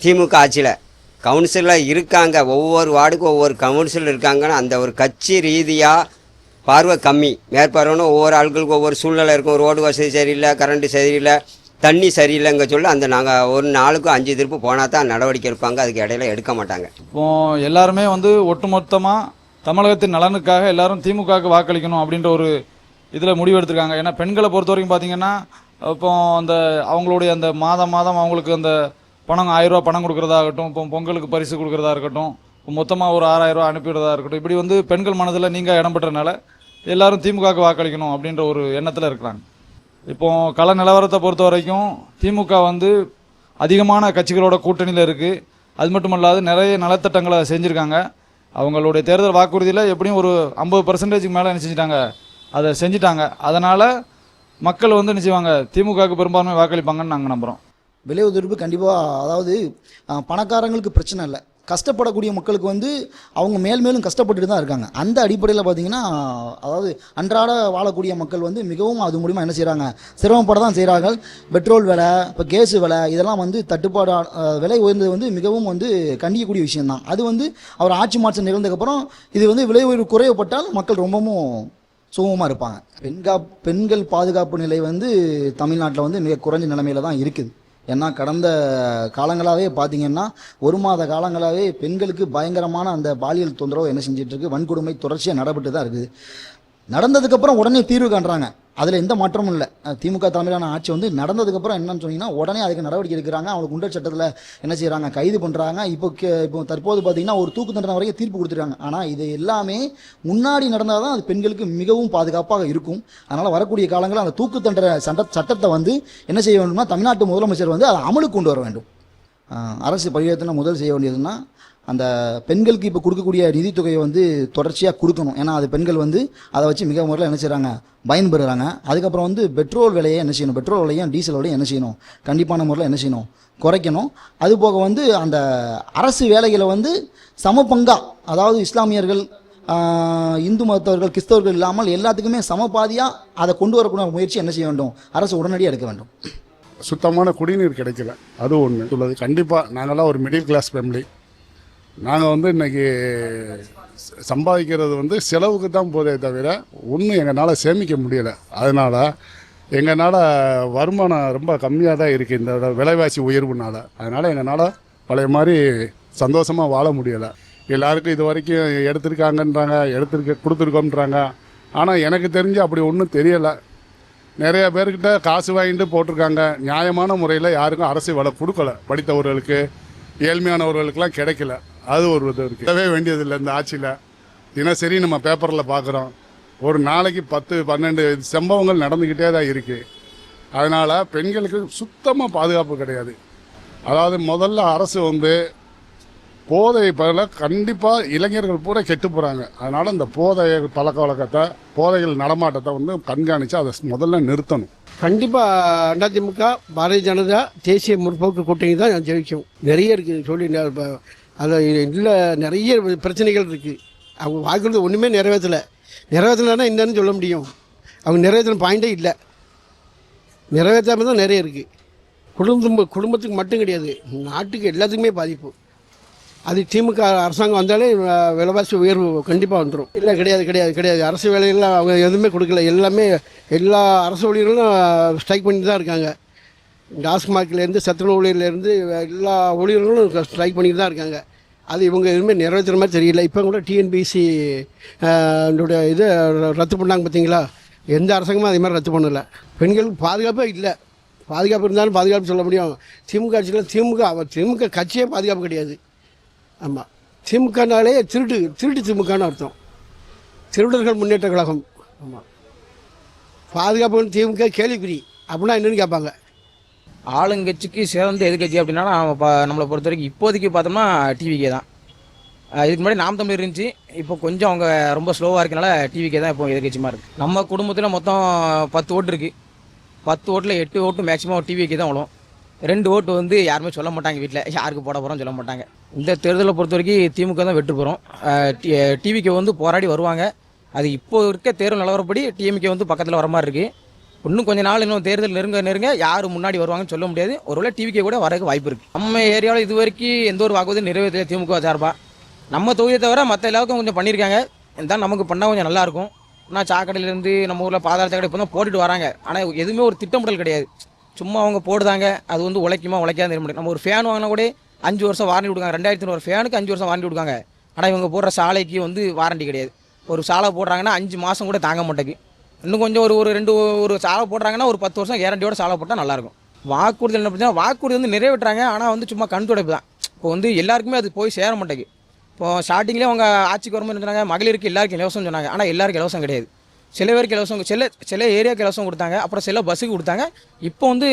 திமுக ஆட்சியில் கவுன்சிலில் இருக்காங்க, ஒவ்வொரு வார்டுக்கும் ஒவ்வொரு கவுன்சிலர் இருக்காங்கன்னா அந்த ஒரு கட்சி ரீதியாக பார்வை கம்மி. மேற்பார்வைன்னு ஒவ்வொரு ஆட்களுக்கும் ஒவ்வொரு சூழ்நிலை இருக்கும். ரோடு வசதி சரியில்லை, கரண்ட்டு சரியில்லை, தண்ணி சரியில்லைங்க சொல்ல அந்த நாங்கள் ஒரு நாளுக்கு 5 திருப்பு போனால் தான் நடவடிக்கை எடுப்பாங்க, அதுக்கு இடையில எடுக்க மாட்டாங்க. இப்போது எல்லாருமே வந்து ஒட்டுமொத்தமாக தமிழகத்தின் நலனுக்காக எல்லாரும் திமுகவுக்கு வாக்களிக்கணும் அப்படின்ற ஒரு இதில் முடிவு எடுத்திருக்காங்க. ஏன்னா பெண்களை பொறுத்த வரைக்கும் பார்த்தீங்கன்னா இப்போ அந்த அவங்களுடைய அந்த மாதம் அவங்களுக்கு அந்த பணம் 1000 ரூபா பணம் கொடுக்குறதாகட்டும், இப்போ பொங்கலுக்கு பரிசு கொடுக்குறதா இருக்கட்டும், இப்போ மொத்தமாக ஒரு 6000 ரூபா அனுப்பிவிடுறதா இருக்கட்டும், இப்படி வந்து பெண்கள் மனதில் நீங்கள் இடம் பெற்றனால எல்லாரும் திமுகவுக்கு வாக்களிக்கணும் அப்படின்ற ஒரு எண்ணத்தில் இருக்கிறாங்க. இப்போ கள நிலவரத்தை பொறுத்த வரைக்கும் திமுக வந்து அதிகமான கட்சிகளோட கூட்டணியில் இருக்குது. அது மட்டும் இல்லாது நிறைய நலத்திட்டங்களை செஞ்சுருக்காங்க. அவங்களுடைய தேர்தல் வாக்குறுதியில் எப்படியும் ஒரு 50% மேலே என்ன செஞ்சிட்டாங்க, அதை செஞ்சிட்டாங்க. அதனால் மக்கள் வந்து என்ன செய்வாங்க, திமுகவுக்கு பெரும்பான்மை வாக்களிப்பாங்கன்னு நாங்கள் நம்புகிறோம். விலை உயர்வு கண்டிப்பாக, அதாவது பணக்காரங்களுக்கு பிரச்சனை இல்லை, கஷ்டப்படக்கூடிய மக்களுக்கு வந்து அவங்க மேலும் கஷ்டப்பட்டுட்டு தான் இருக்காங்க. அந்த அடிப்படையில் பார்த்தீங்கன்னா, அதாவது அன்றாட வாழக்கூடிய மக்கள் வந்து மிகவும் அது மூலிமா என்ன செய்கிறாங்க, சிரமப்பட தான் செய்கிறார்கள். பெட்ரோல் விலை, இப்போ கேஸ் விலை, இதெல்லாம் வந்து தட்டுப்பாடு, விலை உயர்ந்தது வந்து மிகவும் வந்து கண்டிக்கக்கூடிய விஷயம்தான். அது வந்து அவர் ஆட்சி மாற்றம் நிகழ்ந்ததுக்கப்புறம் இது வந்து விலை உயர்வு குறையப்பட்டால் மக்கள் ரொம்பவும் சுகமாக இருப்பாங்க. பெண்கள் பாதுகாப்பு நிலை வந்து தமிழ்நாட்டில் வந்து மிக குறைஞ்ச நிலைமையில தான் இருக்குது. ஏன்னா கடந்த காலங்களாகவே பார்த்தீங்கன்னா 1 மாத காலங்களாகவே பெண்களுக்கு பயங்கரமான அந்த பாலியல் தொந்தரவு என்ன செஞ்சிட்ருக்கு, வன்கொடுமை தொடர்ச்சியாக நடைபெற்று தான் இருக்குது. நடந்ததுக்கப்புறம் உடனே தீர்வு காண்றாங்க, அதில் எந்த மாற்றமும் இல்லை. திமுக தலைமையிலான ஆட்சி வந்து நடந்ததுக்கப்புறம் என்னன்னு சொன்னீங்கன்னா உடனே அதுக்கு நடவடிக்கை எடுக்கிறாங்க. அவங்களுக்கு குண்டர் சட்டத்தில் என்ன செய்கிறாங்க, கைது பண்ணுறாங்க. இப்போ தற்போது பார்த்தீங்கன்னா ஒரு தூக்கு தண்டனை வரைக்கும் தீர்ப்பு கொடுத்துருக்காங்க. ஆனால் இது எல்லாமே முன்னாடி நடந்தால் தான் அது பெண்களுக்கு மிகவும் பாதுகாப்பாக இருக்கும். அதனால் வரக்கூடிய காலங்களில் அந்த தூக்கு தண்டனை சட்டத்தை வந்து என்ன செய்ய வேண்டும்னா, தமிழ்நாட்டு முதலமைச்சர் வந்து அதை அமலுக்கு கொண்டு வர வேண்டும். அரசு பரிவர்த்தனை முதல் செய்ய வேண்டியதுன்னா, அந்த பெண்களுக்கு இப்போ கொடுக்கக்கூடிய நிதித்தொகையை வந்து தொடர்ச்சியாக கொடுக்கணும். ஏன்னா அது பெண்கள் வந்து அதை வச்சு மிக முறையில் என்ன செய்கிறாங்க, பயன்பெறுகிறாங்க. அதுக்கப்புறம் வந்து பெட்ரோல் விலையை என்ன செய்யணும், பெட்ரோல் விலையும் டீசல் விலையும் என்ன செய்யணும், கண்டிப்பான முறையில் என்ன செய்யணும், குறைக்கணும். அதுபோக வந்து அந்த அரசு வேலைகளை வந்து சமபங்கா, அதாவது இஸ்லாமியர்கள், இந்து மதத்தவர்கள், கிறிஸ்தவர்கள் இல்லாமல் எல்லாத்துக்குமே சமபாதியாக அதை கொண்டு வரக்கூடிய முயற்சி என்ன செய்ய வேண்டும், அரசு உடனடியாக எடுக்க வேண்டும். சுத்தமான குடிநீர் கிடைக்கல, அது ஒன்று உள்ளது. கண்டிப்பாக நாங்கள்லாம் ஒரு மிடில் கிளாஸ் ஃபேமிலி. நாங்கள் வந்து இன்றைக்கி சம்பாதிக்கிறது வந்து செலவுக்கு தான் போதே தவிர ஒன்றும் எங்களால் சேமிக்க முடியலை. அதனால் எங்களால் வருமானம் ரொம்ப கம்மியாக தான் இருக்குது இந்த விலைவாசி உயர்வுனால. அதனால் எங்களால் பழைய மாதிரி சந்தோஷமாக வாழ முடியலை. எல்லாருக்கும் இது வரைக்கும் எடுத்திருக்காங்கன்றாங்க, கொடுத்துருக்கோன்றாங்க. ஆனால் எனக்கு தெரிஞ்சு அப்படி ஒன்றும் தெரியலை. நிறைய பேர்கிட்ட காசு வாங்கிட்டு போட்டிருக்காங்க. நியாயமான முறையில் யாருக்கும் அரசு வேலை கொடுக்கல. படித்தவர்களுக்கு, ஏழ்மையானவர்களுக்கெல்லாம் கிடைக்கல. அது ஒரு இது இருக்குது. தேவே வேண்டியதில்லை இந்த ஆட்சியில். தினசரி நம்ம பேப்பரில் பார்க்குறோம், ஒரு நாளைக்கு 10-12 சம்பவங்கள் நடந்துக்கிட்டே தான் இருக்குது. அதனால் பெண்களுக்கு சுத்தமாக பாதுகாப்பு கிடையாது. அதாவது முதல்ல அரசு வந்து போதை பதில் கண்டிப்பாக இளைஞர்கள் பூரா கெட்டு போகிறாங்க. அதனால் இந்த போதை பழக்க வழக்கத்தை, போதைகள் நடமாட்டத்தை வந்து கண்காணித்து அதை முதல்ல நிறுத்தணும். கண்டிப்பாக அதிமுக, பாரதிய ஜனதா, தேசிய முற்போக்கு கூட்டணி தான் ஜெயிக்கும். நிறைய இருக்குது சொல்லி, அதில் இல்லை நிறைய பிரச்சனைகள் இருக்குது. அவங்க வாக்குறது ஒன்றுமே நிறைவேற்றலைன்னா என்னன்னு சொல்ல முடியும். அவங்க நிறைவேற்றின பாயிண்டே இல்லை. நிறைவேற்றாமல் தான் நிறைய இருக்குது. குடும்பத்துக்கு மட்டும் கிடையாது, நாட்டுக்கு எல்லாத்துக்குமே பாதிப்பு. அது திமுக அரசாங்கம் வந்தாலே விலைவாசி உயர்வு கண்டிப்பாக வந்துடும். இல்லை கிடையாது. அரசு வேலைகள்லாம் அவங்க எதுவுமே கொடுக்கல. எல்லா அரசு ஊழியர்களும் ஸ்ட்ரைக் பண்ணிட்டு தான் இருக்காங்க. டாஸ்மார்க்லேருந்து சத்துணவு ஊழியர்லேருந்து எல்லா ஊழியர்களும் ஸ்ட்ரைக் பண்ணிட்டு தான் இருக்காங்க. அது இவங்க எதுவுமே நிறைவேற்றுற மாதிரி தெரியல. இப்போ கூட டிஎன்பிசி இதை ரத்து பண்ணாங்க பார்த்தீங்களா? எந்த அரசாங்கமும் அதே மாதிரி ரத்து பண்ணலை. பெண்களுக்கு பாதுகாப்பே இல்லை. பாதுகாப்பு இருந்தாலும் பாதுகாப்பு சொல்ல முடியும். திமுக ஆட்சியில் திமுக கட்சியே பாதுகாப்பு கிடையாது. ஆமாம், திமுகனாலே திருட்டு திமுகன்னு அர்த்தம். திருடர்கள் முன்னேற்ற கழகம். ஆமாம், பாதுகாப்பு திமுக கேள்விக்குறி அப்படின்னா என்னென்னு கேட்பாங்க. ஆளுங்கட்சிக்கு சேர்ந்து எதிர்கட்சி அப்படின்னா நம்மளை பொறுத்த வரைக்கும் இப்போதைக்கு பார்த்தோம்னா டிவிக்கே தான். இதுக்கு முன்னாடி நாம் தமிழர் இருந்துச்சு. இப்போ கொஞ்சம் அவங்க ரொம்ப ஸ்லோவாக இருக்கனால டிவிக்கே தான் இப்போ எதிர்கட்சியமாக இருக்குது. நம்ம குடும்பத்தில் மொத்தம் 10 ஓட்டு இருக்குது. 10 ஓட்டில் 8 ஓட்டு மேக்ஸிமம் டிவிக்கே தான் விழும். 2 ஓட்டு வந்து யாருமே சொல்ல மாட்டாங்க, வீட்டில் யாருக்கு போட போகிறோம் சொல்ல மாட்டாங்க. இந்த தேர்தலை பொறுத்த வரைக்கும் திமுக தான் வெற்றி பெறும். டிவிக்கே வந்து போராடி வருவாங்க. அது இப்போ இருக்க தேர்தல் நிலவரப்படி டிஎம்கே வந்து பக்கத்தில் வர மாதிரி இருக்குது. இன்னும் கொஞ்சம் நாள் இன்னும் தேர்தல் நெருங்க யார் முன்னாடி வருவாங்கன்னு சொல்ல முடியாது. ஒருவேளை டிவிக்கே கூட வரதுக்கு வாய்ப்பு இருக்குது. நம்ம ஏரியாவில் இது வரைக்கும் எந்த ஒரு வாக்குறுதியும் நிறைவேற்றல திமுக சார்பாக. நம்ம தொகுதியை தவிர மற்ற எல்லாருக்கும் கொஞ்சம் பண்ணியிருக்காங்க. தான் நமக்கு பண்ணால் கொஞ்சம் நல்லாயிருக்கும். ஆனால் சாக்கடையிலேருந்து நம்ம ஊரில் பாதாள சாக்கடை இப்போ தான் போட்டுட்டு வராங்க. ஆனால் எதுவுமே ஒரு திட்டமிடல் கிடையாது. சும்மா அவங்க போடுதாங்க. அது வந்து உழைக்காத தெரிய முடியும். நம்ம ஒரு ஃபேன் வாங்கினா கூட 5 வருஷம் வாரண்டி கொடுக்காங்க. 2000 ஃபேனுக்கு 5 வருஷம் வாரண்டி கொடுக்காங்க. ஆனால் இவங்க போடுற சாலைக்கு வந்து வாரண்டி கிடையாது. ஒரு சாலை போடுறாங்கன்னா 5 மாதம் கூட தாங்க மாட்டேங்குது. இன்னும் கொஞ்சம் ஒரு சாலை போடுறாங்கன்னா ஒரு 10 வருஷம் கேரண்டியோட சாலை போட்டால் நல்லாயிருக்கும். வாக்குறுதி என்ன பிரச்சனை, வாக்குறுதி வந்து நிறைவேற்றாங்க. ஆனால் வந்து சும்மா கண் துடைப்பு தான். இப்போ வந்து எல்லாருக்குமே அது போய் சேர மாட்டேங்குது. இப்போ ஸ்டார்டிங்லேயே அவங்க ஆட்சிக்கு வரும்போது சொன்னாங்க மகளிருக்கு எல்லாருக்கும் இலவசம் சொன்னாங்க. ஆனால் எல்லாருக்கும் இலவசம் கிடையாது. சில பேருக்கு இலவசம், சில ஏரியாவுக்கு இலவசம் கொடுத்தாங்க. அப்புறம் சில பஸ்ஸுக்கு கொடுத்தாங்க. இப்போ வந்து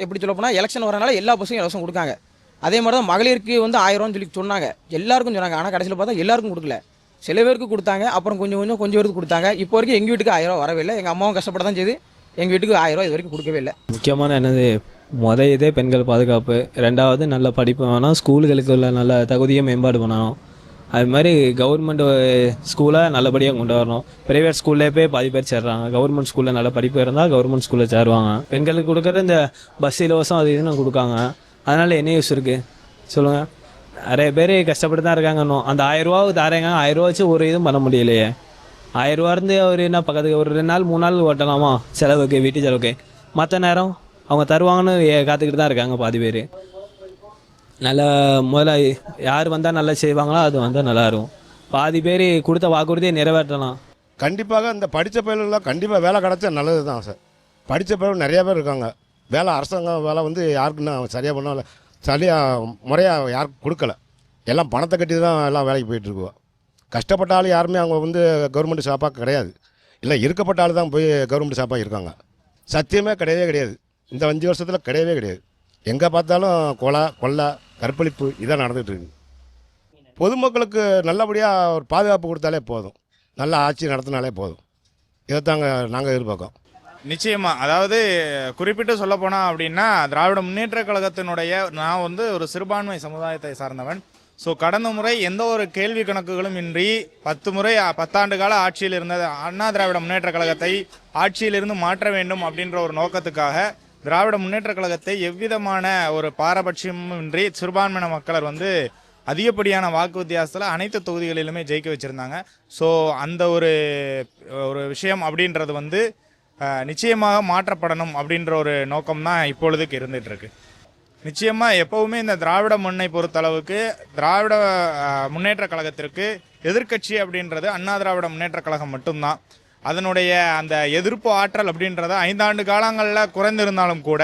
எப்படி சொல்ல போனால் எலெக்ஷன் வரனால எல்லா பஸ்ஸுக்கும் இலவசம் கொடுக்காங்க. அதே மாதிரி தான் மகளிருக்கு வந்து 1000 சொல்லி சொன்னாங்க, எல்லாருக்கும் சொன்னாங்க. ஆனால் கடைசியில் பார்த்தா எல்லாருக்கும் கொடுக்கல. சில பேருக்கு கொடுத்தாங்க, அப்புறம் கொஞ்சம் பேருக்கு கொடுத்தாங்க. இப்போ வரைக்கும் எங்கள் வீட்டுக்கு 1000 வரவே இல்லை. எங்கள் அம்மாவும் கஷ்டப்பட தான் செய்து, எங்கள் வீட்டுக்கு 1000 இது வரைக்கும் கொடுக்கவே இல்லை. முக்கியமான என்னது இதே பெண்கள் பாதுகாப்பு, ரெண்டாவது நல்ல படிப்பு வேணும், ஸ்கூல்களுக்கு உள்ள நல்ல தகுதியை மேம்பாடு பண்ணணும். அது மாதிரி கவர்மெண்ட் ஸ்கூலை நல்லபடியாக கொண்டு வரணும். ப்ரைவேட் ஸ்கூல்லே போய் பாதி பேர் சேர்றாங்க. கவர்மெண்ட் ஸ்கூலில் நல்ல படிப்பு இருந்தால் கவர்மெண்ட் ஸ்கூலில் சேருவாங்க. பெண்களுக்கு கொடுக்குற இந்த பஸ் இலவசம் அது இதுன்னு கொடுக்காங்க. அதனால் என்ன யூஸ் இருக்குது சொல்லுங்கள்? நிறைய பேர் கஷ்டப்பட்டு தான் இருக்காங்க. இன்னும் அந்த 1000 ரூபா தாரேங்க, 1000 ரூபா வச்சு ஒரு இதுவும் பண்ண முடியலையே. 1000 ரூபா இருந்து அவர் என்ன பக்கத்துக்கு ஒரு 2 நாள் 3 நாள் ஓட்டலாமா செலவுக்கு, வீட்டு செலவுக்கு. மற்ற நேரம் அவங்க தருவாங்கன்னு காத்துக்கிட்டு தான் இருக்காங்க பாதி பேர். நல்லா முதல்ல யார் வந்தால் நல்லா செய்வாங்களோ அது வந்தால் நல்லா இருக்கும். பாதி பேர் கொடுத்த வாக்குறுதியை நிறைவேற்றலாம். கண்டிப்பாக இந்த படித்த பயிர்கள்லாம் கண்டிப்பாக வேலை கிடச்சா நல்லது தான் சார். படித்த பயிர்கள் நிறையா பேர் இருக்காங்க. வேலை அரசாங்கம் வேலை வந்து யாருக்குன்னா சரியாக பண்ணல, சரியாக முறையாக யாருக்கும் கொடுக்கல. எல்லாம் பணத்தை கட்டி தான் எல்லாம் வேலைக்கு போயிட்டுருக்குவோம். கஷ்டப்பட்டாலும் யாருமே அவங்க வந்து கவர்மெண்ட் ஷாப்பாக கிடையாது. இல்லை இருக்கப்பட்டாலும் தான் போய் கவர்மெண்ட் ஷாப்பாக இருக்காங்க. சத்தியமே கிடையவே கிடையாது. இந்த 5 வருஷத்தில் கிடையவே கிடையாது. எங்கே பார்த்தாலும் கொலை கற்பழிப்பு இதான் நடந்துகிட்டு இருக்குது. பொதுமக்களுக்கு நல்லபடியாக ஒரு பாதுகாப்பு கொடுத்தாலே போதும், நல்ல ஆட்சி நடத்தினாலே போதும். இதைத்தாங்க நாங்கள் எதிர்பார்க்கோம். நிச்சயமா, அதாவது குறிப்பிட்டு சொல்ல போனா அப்படின்னா திராவிட முன்னேற்ற கழகத்தினுடைய நான் வந்து ஒரு சிறுபான்மை சமுதாயத்தை சார்ந்தவன். ஸோ கடந்த முறை எந்த ஒரு கேள்வி கணக்குகளும் இன்றி 10 ஆண்டு கால ஆட்சியில் இருந்த அண்ணா திராவிட முன்னேற்ற கழகத்தை ஆட்சியிலிருந்து மாற்ற வேண்டும் அப்படின்ற ஒரு நோக்கத்துக்காக திராவிட முன்னேற்ற கழகத்தை எவ்விதமான ஒரு பாரபட்சமும் இன்றி சிறுபான்மையின மக்களர் வந்து அதிகப்படியான வாக்கு வித்தியாசத்தில் அனைத்து தொகுதிகளிலுமே ஜெயிக்க வச்சுருந்தாங்க. ஸோ அந்த ஒரு விஷயம் அப்படின்றது வந்து நிச்சயமாக மாற்றப்படணும் அப்படின்ற ஒரு நோக்கம் தான் இப்பொழுதுக்கு இருந்துகிட்டு இருக்கு. நிச்சயமாக எப்போவுமே இந்த திராவிட மண்ணை பொறுத்தளவுக்கு திராவிட முன்னேற்ற கழகத்திற்கு எதிர்க்கட்சி அப்படின்றது அண்ணா திராவிட முன்னேற்ற கழகம் மட்டும்தான். அதனுடைய அந்த எதிர்ப்பு ஆற்றல் அப்படின்றத 5 ஆண்டு காலங்களில் குறைந்திருந்தாலும் கூட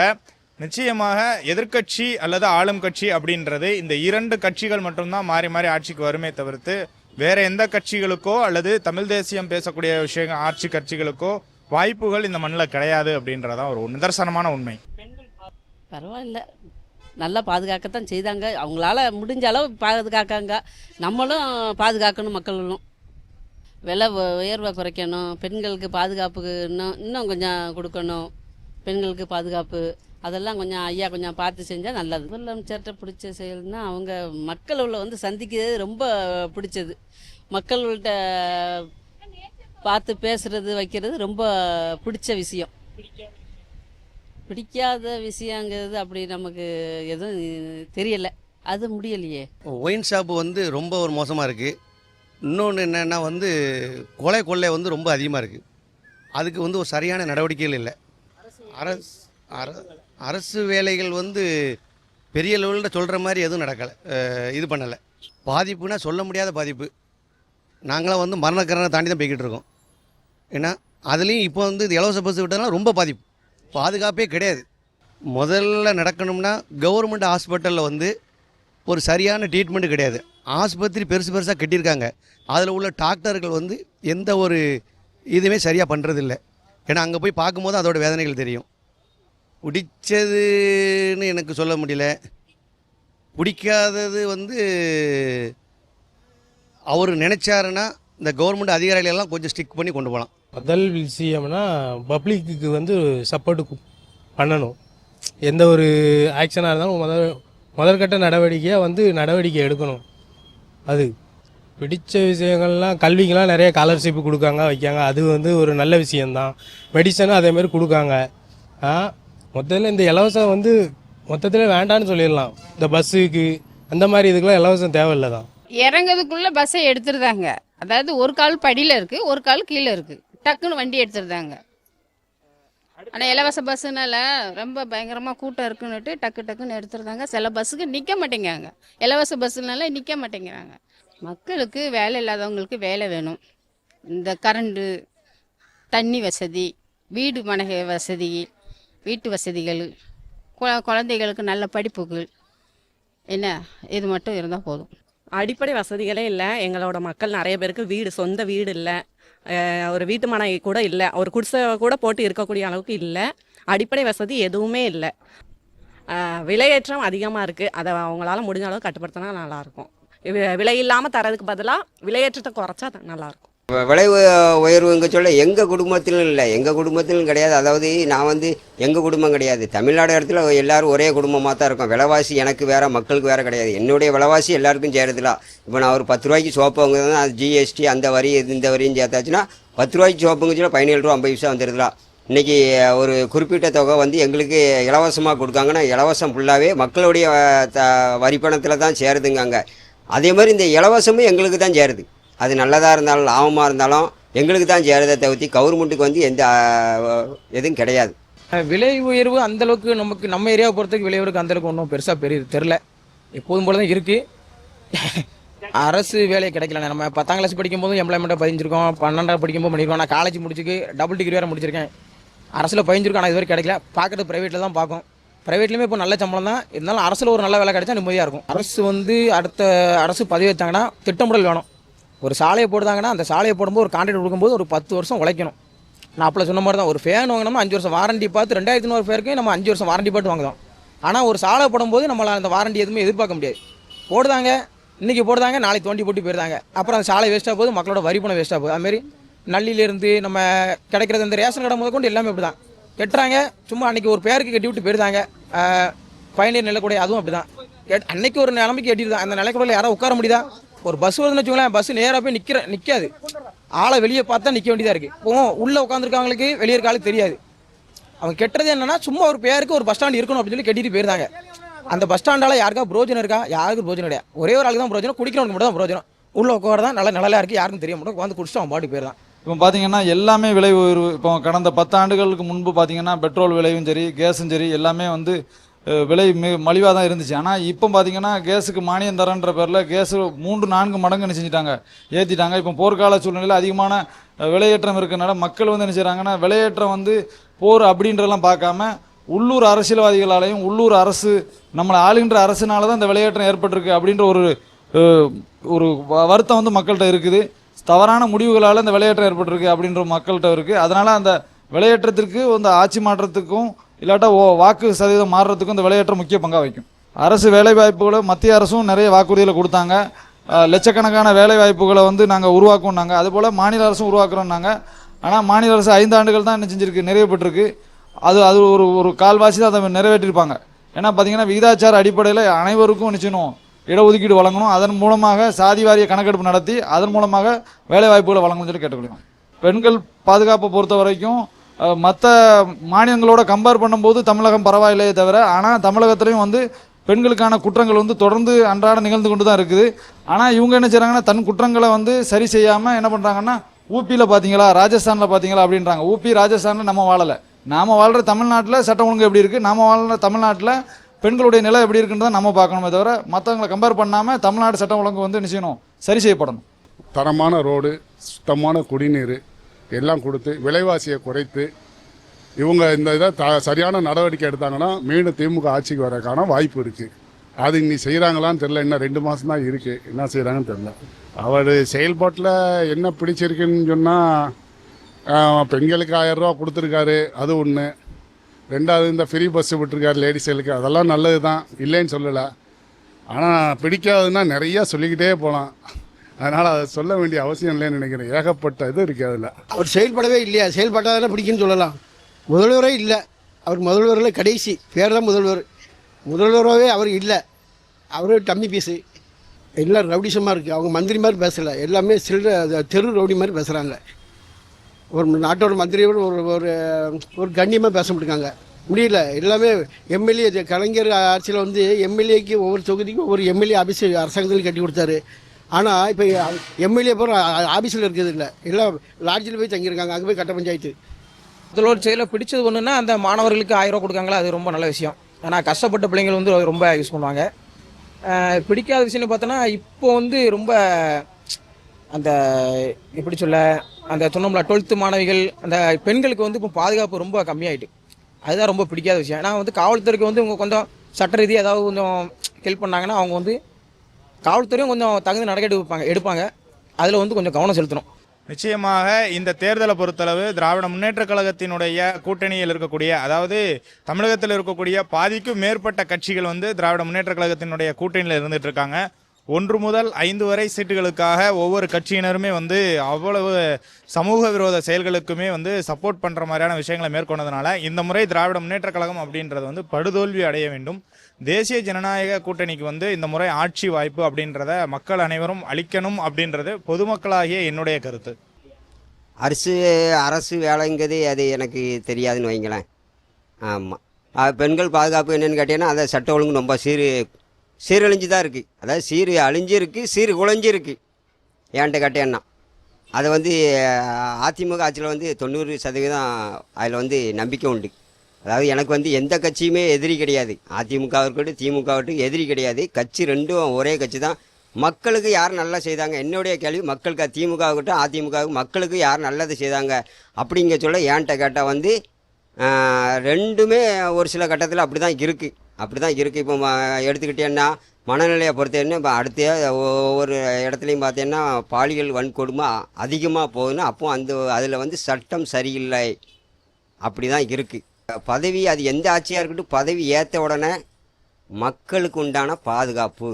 நிச்சயமாக எதிர்க்கட்சி அல்லது ஆளும் கட்சி அப்படின்றது இந்த 2 கட்சிகள் மட்டும்தான் மாறி மாறி ஆட்சிக்கு வருமே தவிர்த்து வேற எந்த கட்சிகளுக்கோ அல்லது தமிழ் தேசியம் பேசக்கூடிய விஷயங்கள் ஆட்சி கட்சிகளுக்கோ வாய்ப்புகள் இந்த மண்ணில் கிடையாது அப்படின்றதான் ஒரு நிதர்சனமான உண்மை. பரவாயில்ல, நல்லா பாதுகாக்கத்தான் செய்தாங்க. அவங்களால முடிஞ்ச அளவு பாதுகாக்காங்க. நம்மளும் பாதுகாக்கணும். மக்களும் விலை உயர்வை குறைக்கணும். பெண்களுக்கு பாதுகாப்புக்கு இன்னும் கொஞ்சம் கொடுக்கணும். பெண்களுக்கு பாதுகாப்பு அதெல்லாம் கொஞ்சம் ஐயா கொஞ்சம் பார்த்து செஞ்சால் நல்லது. முதலமைச்சர்கிட்ட பிடிச்ச செயல்னா அவங்க மக்களோட வந்து சந்திக்கிறது ரொம்ப பிடிச்சது. மக்கள்கிட்ட பார்த்து பேசுறது வைக்கிறது ரொம்ப பிடிச்ச விஷயம். பிடிக்காத விஷயங்கிறது அப்படி நமக்கு எதுவும் தெரியலை, அது முடியலையே. ஒயின் ஷாப்பு வந்து ரொம்ப ஒரு மோசமாக இருக்குது. இன்னொன்று என்னென்னா வந்து கொள்ளை வந்து ரொம்ப அதிகமாக இருக்குது. அதுக்கு வந்து ஒரு சரியான நடவடிக்கைகள் இல்லை. அரசு வேலைகள் வந்து பெரிய லெவலில் சொல்கிற மாதிரி எதுவும் நடக்கலை, இது பண்ணலை. பாதிப்புனா சொல்ல முடியாத பாதிப்பு. நாங்களாம் வந்து மரணக்கரணை தாண்டி தான் போய்கிட்டு இருக்கோம். ஏன்னா அதுலேயும் இப்போ வந்து இது இலவச பஸ் விட்டதுனால ரொம்ப பாதிப்பு. பாதுகாப்பே கிடையாது. முதல்ல நடக்கணும்னா கவர்மெண்ட் ஹாஸ்பிட்டலில் வந்து ஒரு சரியான ட்ரீட்மெண்ட்டு கிடையாது. ஆஸ்பத்திரி பெருசாக கட்டியிருக்காங்க. அதில் உள்ள டாக்டர்கள் வந்து எந்த ஒரு இதுவுமே சரியாக பண்ணுறதில்ல. ஏன்னா அங்கே போய் பார்க்கும்போது அதோட வேதனைகள் தெரியும். பிடிச்சதுன்னு எனக்கு சொல்ல முடியல. பிடிக்காதது வந்து அவர் நினச்சாருன்னா இந்த கவர்மெண்ட் அதிகாரிகளெல்லாம் கொஞ்சம் ஸ்டிக் பண்ணி கொண்டு போகலாம். முதல் விஷயம்னா பப்ளிக்கு வந்து சப்போர்ட்டு பண்ணணும். எந்த ஒரு ஆக்ஷனாக இருந்தாலும் முதற்கட்ட நடவடிக்கையாக வந்து நடவடிக்கை எடுக்கணும். அது பிடிச்ச விஷயங்கள்லாம் கல்விக்கெலாம் நிறைய ஸ்காலர்ஷிப்பு கொடுக்காங்க வைக்காங்க, அது வந்து ஒரு நல்ல விஷயந்தான். மெடிசனும் அதேமாதிரி கொடுக்காங்க. மொத்தத்தில் இந்த இலவசம் வந்து மொத்தத்தில் வேண்டான்னு சொல்லிடலாம். இந்த பஸ்ஸுக்கு அந்த மாதிரி இதுக்கெலாம் இலவசம் தேவையில்லை தான். இறங்கிறதுக்குள்ளே பஸ்ஸை எடுத்துருந்தாங்க. அதாவது ஒரு கால் படியில் இருக்குது, ஒரு கால் கீழே இருக்குது. டக்குன்னு வண்டி எடுத்துருந்தாங்க. ஆனால் இலவச பஸ்ஸுனால ரொம்ப பயங்கரமாக கூட்டம் இருக்குன்னுட்டு டக்குன்னு எடுத்துருந்தாங்க. சில பஸ்ஸுக்கு நிற்க மாட்டேங்கிறாங்க. இலவச பஸ்ஸுனால நிற்க மாட்டேங்கிறாங்க. மக்களுக்கு வேலை இல்லாதவங்களுக்கு வேலை வேணும். இந்த கரண்டு, தண்ணி வசதி, வீடு மனை வசதி, வீட்டு வசதிகள், குழந்தைகளுக்கு நல்ல படிப்புகள், என்ன இது மட்டும் இருந்தால் போதும். அடிப்படை வசதிகளே இல்லை. எங்களோட மக்கள் நிறைய பேருக்கு சொந்த வீடு இல்லை, ஒரு வீட்டு மனை கூட இல்லை, ஒரு குடிசை கூட போட்டு இருக்கக்கூடிய அளவுக்கு இல்லை. அடிப்படை வசதி எதுவுமே இல்லை. விலையேற்றம் அதிகமாக இருக்குது. அதை அவங்களால முடிஞ்ச அளவு கட்டுப்படுத்தினா நல்லாயிருக்கும். விலை இல்லாமல் தரதுக்கு பதிலாக விலையேற்றத்தை குறைச்சா நல்லாயிருக்கும். விலை உயர்வுங்க சொல்ல எங்கள் குடும்பத்திலும் இல்லை, எங்கள் குடும்பத்திலும் கிடையாது. அதாவது நான் வந்து எங்கள் குடும்பம் கிடையாது, தமிழ்நாடு இடத்துல எல்லோரும் ஒரே குடும்பமாக தான் இருக்கும். விலைவாசி எனக்கு வேறு மக்களுக்கு வேறு கிடையாது. என்னுடைய விலைவாசி எல்லாருக்கும் சேருதுலாம். இப்போ நான் ஒரு 10 ரூபாய்க்கு சோப்பு வாங்குறதுனா அது ஜிஎஸ்டி அந்த வரி இந்த வரியும் சேர்த்தாச்சுன்னா 10 ரூபாய்க்கு சோப்புங்க சொல்ல 17 ரூபா 50 பைசா வந்துடுதுலாம். இன்றைக்கி ஒரு குறிப்பிட்ட தொகை வந்து எங்களுக்கு இலவசமாக கொடுக்காங்கன்னா இலவசம் ஃபுல்லாகவே மக்களுடைய வரி பணத்தில் தான் சேருதுங்க அங்கே. அதே மாதிரி இந்த இலவசமும் எங்களுக்கு தான் சேருது. அது நல்லதாக இருந்தாலும் லாபமாக இருந்தாலும் எங்களுக்கு தான் சேருதை தவிர்த்து கவர்மெண்ட்டுக்கு வந்து எந்த எதுவும் கிடையாது. விலை உயர்வு அந்தளவுக்கு நமக்கு நம்ம ஏரியாவை பொறுத்தவரைக்கும் விலை உயர்வுக்கு அந்தளவுக்கு ஒன்றும் பெருசாக தெரில. எப்போதும் போல தான் இருக்குது. அரசு வேலை கிடைக்கல. நம்ம 10ஆம் கிளாஸ் படிக்கும்போதும் எம்ப்ளாய்மெண்ட்டாக பதிஞ்சிருக்கோம், 12ஆம் படிக்கும்போது பண்ணியிருக்கோம். நான் காலேஜ் முடிச்சுக்கு டபுள் டிகிரி வேறு முடிச்சிருக்கேன். அரசில் பதிஞ்சிருக்கோம், ஆனால் இது வரை கிடைக்கல. பார்க்குறது ப்ரைவேட்டில் தான் பார்க்கும். ப்ரைவேட்லேயுமே இப்போ நல்ல சம்பளம் தான் இருந்தாலும் அரசில் ஒரு நல்ல வேலை கிடைச்சா நிம்மதியாக இருக்கும். அரசு வந்து அடுத்த அரசு பதவி வச்சாங்கன்னா திட்டமிடல் வேணும். ஒரு சாலையை போடுதாங்கன்னா அந்த சாலையை போடும்போது ஒரு கான்ட்ராக்ட் கொடுக்கும்போது ஒரு 10 வருஷம் உழைக்கணும். நான் அப்போ சொன்ன மாதிரி தான் ஒரு ஃபேன் வாங்கினோம்னா 5 வருஷம் வாரண்டி பார்த்து 2300 பேருக்கு நம்ம 5 வருஷம் வாரண்டி பார்த்து வாங்குறோம். ஆனால் ஒரு சாலை போடும்போது நம்மளால் அந்த வாரண்டி எதுவுமே எதிர்பார்க்க முடியாது. போடுதாங்க, இன்றைக்கி போடுதாங்க, நாளைக்கு தோண்டி போட்டு போயிருந்தாங்க. அப்புறம் அந்த சாலை வேஸ்ட்டாக போகுது, மக்களோட வரி பணம் வேஸ்ட்டாக போகுது. அதுமாரி நள்ளியிலேருந்து நம்ம கிடைக்கிறது இந்த ரேஷன் கடை முதல் கொண்டு எல்லாமே அப்படி தான் கட்டுறாங்க. சும்மா அன்றைக்கி ஒரு பேருக்கு கட்டி விட்டு போயிருந்தாங்க. பயணியர் நிலக்கூட அதுவும் அப்படி தான் அன்றைக்கி ஒரு நிலைமைக்கு கட்டிட்டு தான். அந்த நிலைக்கூட யாரும் உட்கார முடியுதா? ஒரு பஸ் வருதுன்னு வச்சுக்கோங்களேன், பஸ் நேராக போய் நிற்காது. ஆளை வெளியே பார்த்தா நிற்க வேண்டியதாக இருக்குது. இப்போ உள்ளே உட்காந்துருக்கவங்களுக்கு வெளியே இருக்க ஆளுக்கு தெரியாது. அவங்க கெட்டுறது என்னென்னா சும்மா ஒரு பேருக்கு ஒரு பஸ் ஸ்டாண்ட் இருக்கணும் அப்படின்னு சொல்லி கட்டிட்டு போயிருந்தாங்க. அந்த பஸ் ஸ்டாண்டால் யாருக்கா பிரோஜனம் இருக்கா? யாருக்கும் பிரோஜனம் கிடையாது. ஒரே ஒரு ஆளுக்கு தான் பிரோஜனம், குடிக்கிறவனுக்கு மட்டும் தான் பிரோஜனம். உள்ளே உட்கார தான் நல்லா இருக்குது, யாருக்கும் தெரிய மாட்டோம். வந்து குடிச்சிட்டு அவன் பாட்டு போயிடலாம். இப்போ பார்த்தீங்கன்னா எல்லாமே விலை உயர்வு. இப்போ கடந்த 10 ஆண்டுகளுக்கு முன்பு பார்த்தீங்கன்னா பெட்ரோல் விலையும் சரி கேஸும் சரி எல்லாமே வந்து விலை மலிவாக தான் இருந்துச்சு. ஆனால் இப்போ பார்த்தீங்கன்னா கேஸுக்கு மானியம் தரன்ற பேரில் கேஸு 3-4 மடங்கு என்ன செஞ்சிட்டாங்க, ஏற்றிட்டாங்க. இப்போ போர்க்கால சூழ்நிலையில் அதிகமான விலையேற்றம் இருக்கிறனால மக்கள் வந்து என்ன செய்கிறாங்கன்னா விலையேற்றம் வந்து போர் அப்படின்றலாம் பார்க்காம உள்ளூர் அரசியல்வாதிகளாலையும் உள்ளூர் அரசு நம்மளை ஆளுகின்ற அரசுனால தான் இந்த விலையேற்றம் ஏற்பட்டிருக்கு அப்படின்ற ஒரு வருத்தம் வந்து மக்கள்கிட்ட இருக்குது. தவறான முடிவுகளால் இந்த விலையேற்றம் ஏற்பட்டிருக்கு அப்படின்ற மக்கள்கிட்ட இருக்குது. அதனால் அந்த விலையேற்றத்திற்கு இந்த ஆட்சி மாற்றத்துக்கும் இல்லாட்டா வாக்கு சதவீதம் மாறுறதுக்கும் இந்த விலையேற்றம் முக்கிய பங்காக வைக்கும். அரசு வேலைவாய்ப்புகளை மத்திய அரசும் நிறைய வாக்குறுதிகளை கொடுத்தாங்க. லட்சக்கணக்கான வேலைவாய்ப்புகளை வந்து நாங்கள் உருவாக்குவோம்னாங்க. அதுபோல் மாநில அரசும் உருவாக்குறோம்னாங்க. ஆனால் மாநில அரசு 5 ஆண்டுகள் தான் என்ன செஞ்சுருக்கு, நிறைவேற்றிருக்கு. அது ஒரு கால்வாசி தான் அதை நிறைவேற்றிருப்பாங்க. ஏன்னா பார்த்தீங்கன்னா விகிதாச்சார அடிப்படையில் அனைவருக்கும் நிச்சயம் இடஒதுக்கீடு வழங்கணும். அதன் மூலமாக சாதி வாரிய கணக்கெடுப்பு நடத்தி அதன் மூலமாக வேலைவாய்ப்புகளை வழங்கணும்னு சொல்லி கேட்டுக்கொள்கிறோம். பெண்கள் பாதுகாப்பை பொறுத்த வரைக்கும் மற்ற மாநிலங்களோட கம்பேர் பண்ணும்போது தமிழகம் பரவாயில்லையே தவிர, ஆனால் தமிழகத்துலேயும் வந்து பெண்களுக்கான குற்றங்கள் வந்து தொடர்ந்து அன்றாட நிகழ்ந்து கொண்டு தான் இருக்குது. ஆனால் இவங்க என்ன செய்கிறாங்கன்னா தன் குற்றங்களை வந்து சரி செய்யாமல் என்ன பண்ணுறாங்கன்னா ஊபியில் பார்த்தீங்களா, ராஜஸ்தானில் பார்த்தீங்களா அப்படின்றாங்க. ஊபி ராஜஸ்தானில் நம்ம வாழலை. நாம் வாழ்கிற தமிழ்நாட்டில் சட்டம் ஒழுங்கு எப்படி இருக்குது, நாம் வாழ்கிற தமிழ்நாட்டில் பெண்களுடைய நிலை எப்படி இருக்குன்றதை நம்ம பார்க்கணுமே தவிர மற்றவங்களை கம்பேர் பண்ணாமல் தமிழ்நாடு சட்டம் ஒழுங்கு வந்து நிச்சயம் சரி செய்யப்படணும். தரமான ரோடு, சுத்தமான குடிநீர் எல்லாம் கொடுத்து விலைவாசியை குறைத்து இவங்க இந்த இதை சரியான நடவடிக்கை எடுத்தாங்கன்னா மீண்டும் திமுக ஆட்சிக்கு வரக்கான வாய்ப்பு இருக்குது. அது இன்னி செய்கிறாங்களான்னு தெரில. இன்னும் 2 மாதம் தான் இருக்குது, என்ன செய்கிறாங்கன்னு தெரில. அவர் செயல்பாட்டில் என்ன பிடிச்சிருக்குன்னு சொன்னால் பெண்களுக்கு 1000 ரூபா கொடுத்துருக்காரு, அது ஒன்று. 2வது இந்த ஃப்ரீ பஸ்ஸு விட்டுருக்காரு லேடிஸ்களுக்கு, அதெல்லாம் நல்லது தான், இல்லைன்னு சொல்லலை. ஆனால் பிடிக்காதுன்னா நிறையா சொல்லிக்கிட்டே போகலாம். அதனால் அதை சொல்ல வேண்டிய அவசியம் இல்லைன்னு நினைக்கிறேன். ஏகப்பட்ட இது இருக்குது அதில். அவர் செயல்படவே இல்லையா? செயல்பட்டால் பிடிக்குன்னு சொல்லலாம். முதல்வரே இல்லை. அவர் முதல்வரில் கடைசி பேர் தான் முதல்வர். முதல்வராகவே அவர் இல்லை. அவர் டம்மி பீஸு. எல்லாம் ரவுடிசமாக இருக்குது. அவங்க மந்திரி மாதிரி பேசலை, எல்லாமே சில்லற தெரு ரவுடி மாதிரி பேசுகிறாங்க. ஒரு நாட்டோட மந்திரியோட ஒரு கண்ணியமாக பேச முடியாங்க, முடியல. எல்லாமே எம்எல்ஏ கலைஞர் ஆட்சியில் வந்து எம்எல்ஏக்கு ஒவ்வொரு தொகுதிக்கும் ஒரு எம்எல்ஏ ஆஃபீஸ் அரசாங்கத்தில் கட்டி கொடுத்தாரு. ஆனால் இப்போ எம்எல்ஏ போகிற ஆஃபீஸில் இருக்கிறது இல்லை, எல்லாம் லாட்ஜில் போய் தங்கியிருக்காங்க. அங்கே போய் கட்ட பஞ்சாயத்து. முதல்வர் செயலில் பிடிச்சது ஒன்றுன்னா அந்த மாணவர்களுக்கு 1000 ரூபா கொடுக்காங்களா, அது ரொம்ப நல்ல விஷயம். ஆனால் கஷ்டப்பட்ட பிள்ளைங்கள் வந்து ரொம்ப யூஸ் பண்ணுவாங்க. பிடிக்காத விஷயம்னு பார்த்தோன்னா இப்போ வந்து ரொம்ப அந்த எப்படி சொல்ல, அந்த சொன்னோம்ல 12th மாணவிகள், அந்த பெண்களுக்கு வந்து இப்போ பாதுகாப்பு ரொம்ப கம்மியாயிட்டு. அதுதான் ரொம்ப பிடிக்காத விஷயம். ஏன்னா வந்து காவல்துறைக்கு வந்து இவங்க கொஞ்சம் சட்ட ரீதியாக ஏதாவது கொஞ்சம் ஹெல்ப் பண்ணாங்கன்னா அவங்க வந்து காவல்துறையும் கொஞ்சம் தகுந்த நடவடிக்கை எடுப்பாங்க. அதில் வந்து கொஞ்சம் கவனம் செலுத்தணும். நிச்சயமாக இந்த தேர்தலை பொறுத்தளவு திராவிட முன்னேற்றக் கழகத்தினுடைய கூட்டணியில் இருக்கக்கூடிய, அதாவது தமிழகத்தில் இருக்கக்கூடிய பாதிக்கும் மேற்பட்ட கட்சிகள் வந்து திராவிட முன்னேற்றக் கழகத்தினுடைய கூட்டணியில் இருந்துட்டு இருக்காங்க. 1 முதல் 5 வரை சீட்டுகளுக்காக ஒவ்வொரு கட்சியினருமே வந்து அவ்வளவு சமூக விரோத செயல்களுக்குமே வந்து சப்போர்ட் பண்ணுற மாதிரியான விஷயங்களை மேற்கொண்டதுனால இந்த முறை திராவிட முன்னேற்றக் கழகம் அப்படின்றது வந்து படுதோல்வி அடைய வேண்டும். தேசிய ஜனநாயக கூட்டணிக்கு வந்து இந்த முறை ஆட்சி வாய்ப்பு அப்படின்றத மக்கள் அனைவரும் அளிக்கணும் அப்படின்றது பொதுமக்களாகிய என்னுடைய கருத்து. அரசு வேலைங்கிறது அது எனக்கு தெரியாதுன்னு வைங்களேன். ஆமாம், பெண்கள் பாதுகாப்பு என்னென்னு கேட்டீங்கன்னா அதை சட்ட ஒழுங்கு ரொம்ப சீரழிஞ்சு தான் இருக்குது. அதாவது அழிஞ்சிருக்கு, குலைஞ்சிருக்கு. ஏன்ட்ட கேட்டேன்னா அதை வந்து அதிமுக ஆட்சியில் வந்து 90% அதில் வந்து நம்பிக்கை உண்டு. அதாவது எனக்கு வந்து எந்த கட்சியுமே எதிரி கிடையாது. அதிமுக இருக்கட்டும் திமுக இருக்கட்டும் எதிரி கிடையாது. கட்சி ரெண்டும் ஒரே கட்சி தான். மக்களுக்கு யார் நல்லா செய்தாங்க, என்னுடைய கேள்வி. மக்களுக்கு திமுக இருக்கட்டும் அதிமுக மக்களுக்கு யார் நல்லது செய்தாங்க அப்படிங்க சொல்ல ஏன்ட்ட கேட்டால் வந்து ரெண்டுமே ஒரு சில கட்டத்தில் அப்படி தான் இருக்குது. இப்போ எடுத்துக்கிட்டேன்னா மனநிலையை பொறுத்தேன்னா இப்போ அடுத்த ஒவ்வொரு இடத்துலையும் பார்த்தீங்கன்னா பாலியல் வன்கொடுமை அதிகமாக போகுதுன்னா அப்போ அதில் வந்து சட்டம் சரியில்லை, அப்படி தான் இருக்குது. பதவி அது எந்த ஆட்சியாக இருக்கட்டும், பதவி ஏற்ற உடனே மக்களுக்கு உண்டான பாதுகாப்பு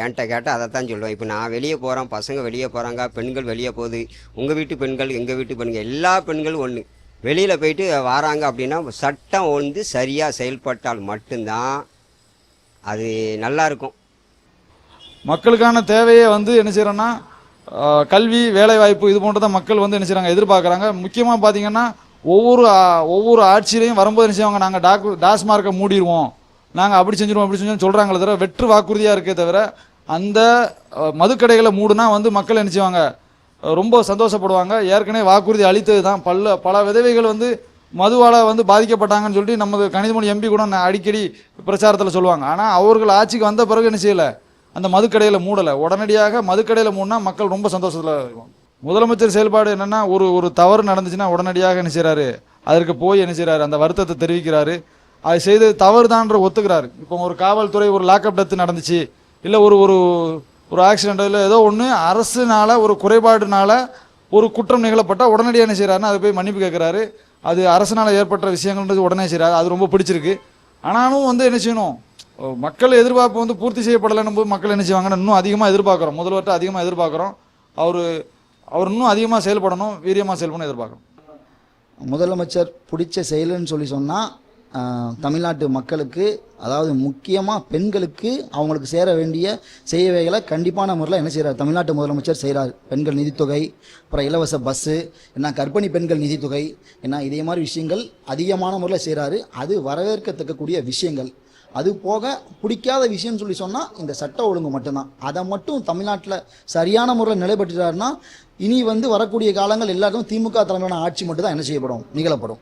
ஏன்ட்ட கேட்டால் அதை தான் சொல்லுவேன். இப்போ நான் வெளியே போகிறேன், பசங்க வெளியே போகிறாங்க, பெண்கள் வெளியே போகுது, உங்கள் வீட்டு பெண்கள் எங்கள் வீட்டு பெண்கள் எல்லா பெண்களும் ஒன்று வெளியில் போயிட்டு வராங்க அப்படின்னா சட்டம் வந்து சரியாக செயல்பட்டால் மட்டும்தான் அது நல்லாயிருக்கும். மக்களுக்கான தேவையை வந்து என்ன செய்கிறோன்னா கல்வி, வேலைவாய்ப்பு இது போன்றதை மக்கள் வந்து என்ன செய்கிறாங்க, எதிர்பார்க்குறாங்க. முக்கியமாக பார்த்தீங்கன்னா ஒவ்வொரு ஆட்சியிலையும் வரும்போது என்ன செய்வாங்க, நாங்கள் டாஸ்மார்க்கை மூடிடுவோம், நாங்கள் அப்படி செஞ்சுருவோம் சொல்கிறாங்களே தவிர வெற்று வாக்குறுதியாக இருக்கே தவிர அந்த மதுக்கடைகளை மூடுனா வந்து மக்கள் என்ன செய்வாங்க, ரொம்ப சந்தோஷப்படுவாங்க. ஏற்கனவே வாக்குறுதி அளித்தது தான். பல விதவைகள் வந்து மதுவால் வந்து பாதிக்கப்பட்டாங்கன்னு சொல்லிட்டு நமது கனிதமணி எம்பி கூட அடிக்கடி பிரச்சாரத்தில் சொல்லுவாங்க. ஆனால் அவர்கள் ஆட்சிக்கு வந்த பிறகு என்ன செய்யலை, அந்த மதுக்கடையில் மூடலை. உடனடியாக மதுக்கடையில் மூடினா மக்கள் ரொம்ப சந்தோஷத்தில் இருக்கும். முதலமைச்சர் செயல்பாடு என்னென்னா ஒரு தவறு நடந்துச்சுன்னா உடனடியாக என்ன செய்கிறாரு, அதற்கு போய் என்ன செய்கிறாரு, அந்த வருத்தத்தை தெரிவிக்கிறாரு. அது செய்தது தவறு தான்ற ஒத்துக்கிறாரு. இப்போ ஒரு காவல்துறை ஒரு லாக்அப் டெத்து நடந்துச்சு, இல்லை ஒரு ஆக்சிடென்ட் இல்லை ஏதோ ஒன்று அரசுனால ஒரு குறைபாடுனால ஒரு குற்றம் நிகழப்பட்டால் உடனடியாக என்ன செய்கிறாருன்னா அதை போய் மன்னிப்பு கேட்குறாரு. அது அரசுனால் ஏற்பட்ட விஷயங்கள்ன்றது உடனே செய்கிறாரு. அது ரொம்ப பிடிச்சிருக்கு. ஆனாலும் வந்து என்ன செய்யணும், மக்கள் எதிர்பார்ப்பு வந்து பூர்த்தி செய்யப்படலைன்னும் போது மக்கள் என்ன செய்வாங்கன்னா இன்னும் அதிகமாக எதிர்பார்க்குறோம், முதல்வர்கிட்ட அதிகமாக எதிர்பார்க்குறோம். அவர் இன்னும் அதிகமாக செயல்படணும், வீரியமாக செயல்படணும் எதிர்பார்க்கணும். முதலமைச்சர் பிடிச்ச செயலுன்னு சொன்னால் தமிழ்நாட்டு மக்களுக்கு, அதாவது முக்கியமாக பெண்களுக்கு அவங்களுக்கு சேர வேண்டிய சேவைகளை கண்டிப்பான முறையில் என்ன செய்கிறார் தமிழ்நாட்டு முதலமைச்சர் செய்கிறார். பெண்கள் நிதித்தொகை, அப்புறம் இலவச பஸ்ஸு, என்ன கர்ப்பிணி பெண்கள் நிதித்தொகை, என்ன இதே மாதிரி விஷயங்கள் அதிகமான முறையில் செய்கிறாரு. அது வரவேற்கத்தக்கக்கூடிய விஷயங்கள். அது போக பிடிக்காத விஷயம்னு சொன்னால் இந்த சட்ட ஒழுங்கு மட்டும்தான். அதை மட்டும் தமிழ்நாட்டில் சரியான முறையில் நிலைப்பட்டுட்டாருன்னா இனி வந்து வரக்கூடிய காலங்கள் எல்லாருக்கும் திமுக தலைமையிலான ஆட்சி மட்டும் தான் என்ன செய்யப்படும், நிகழப்படும்.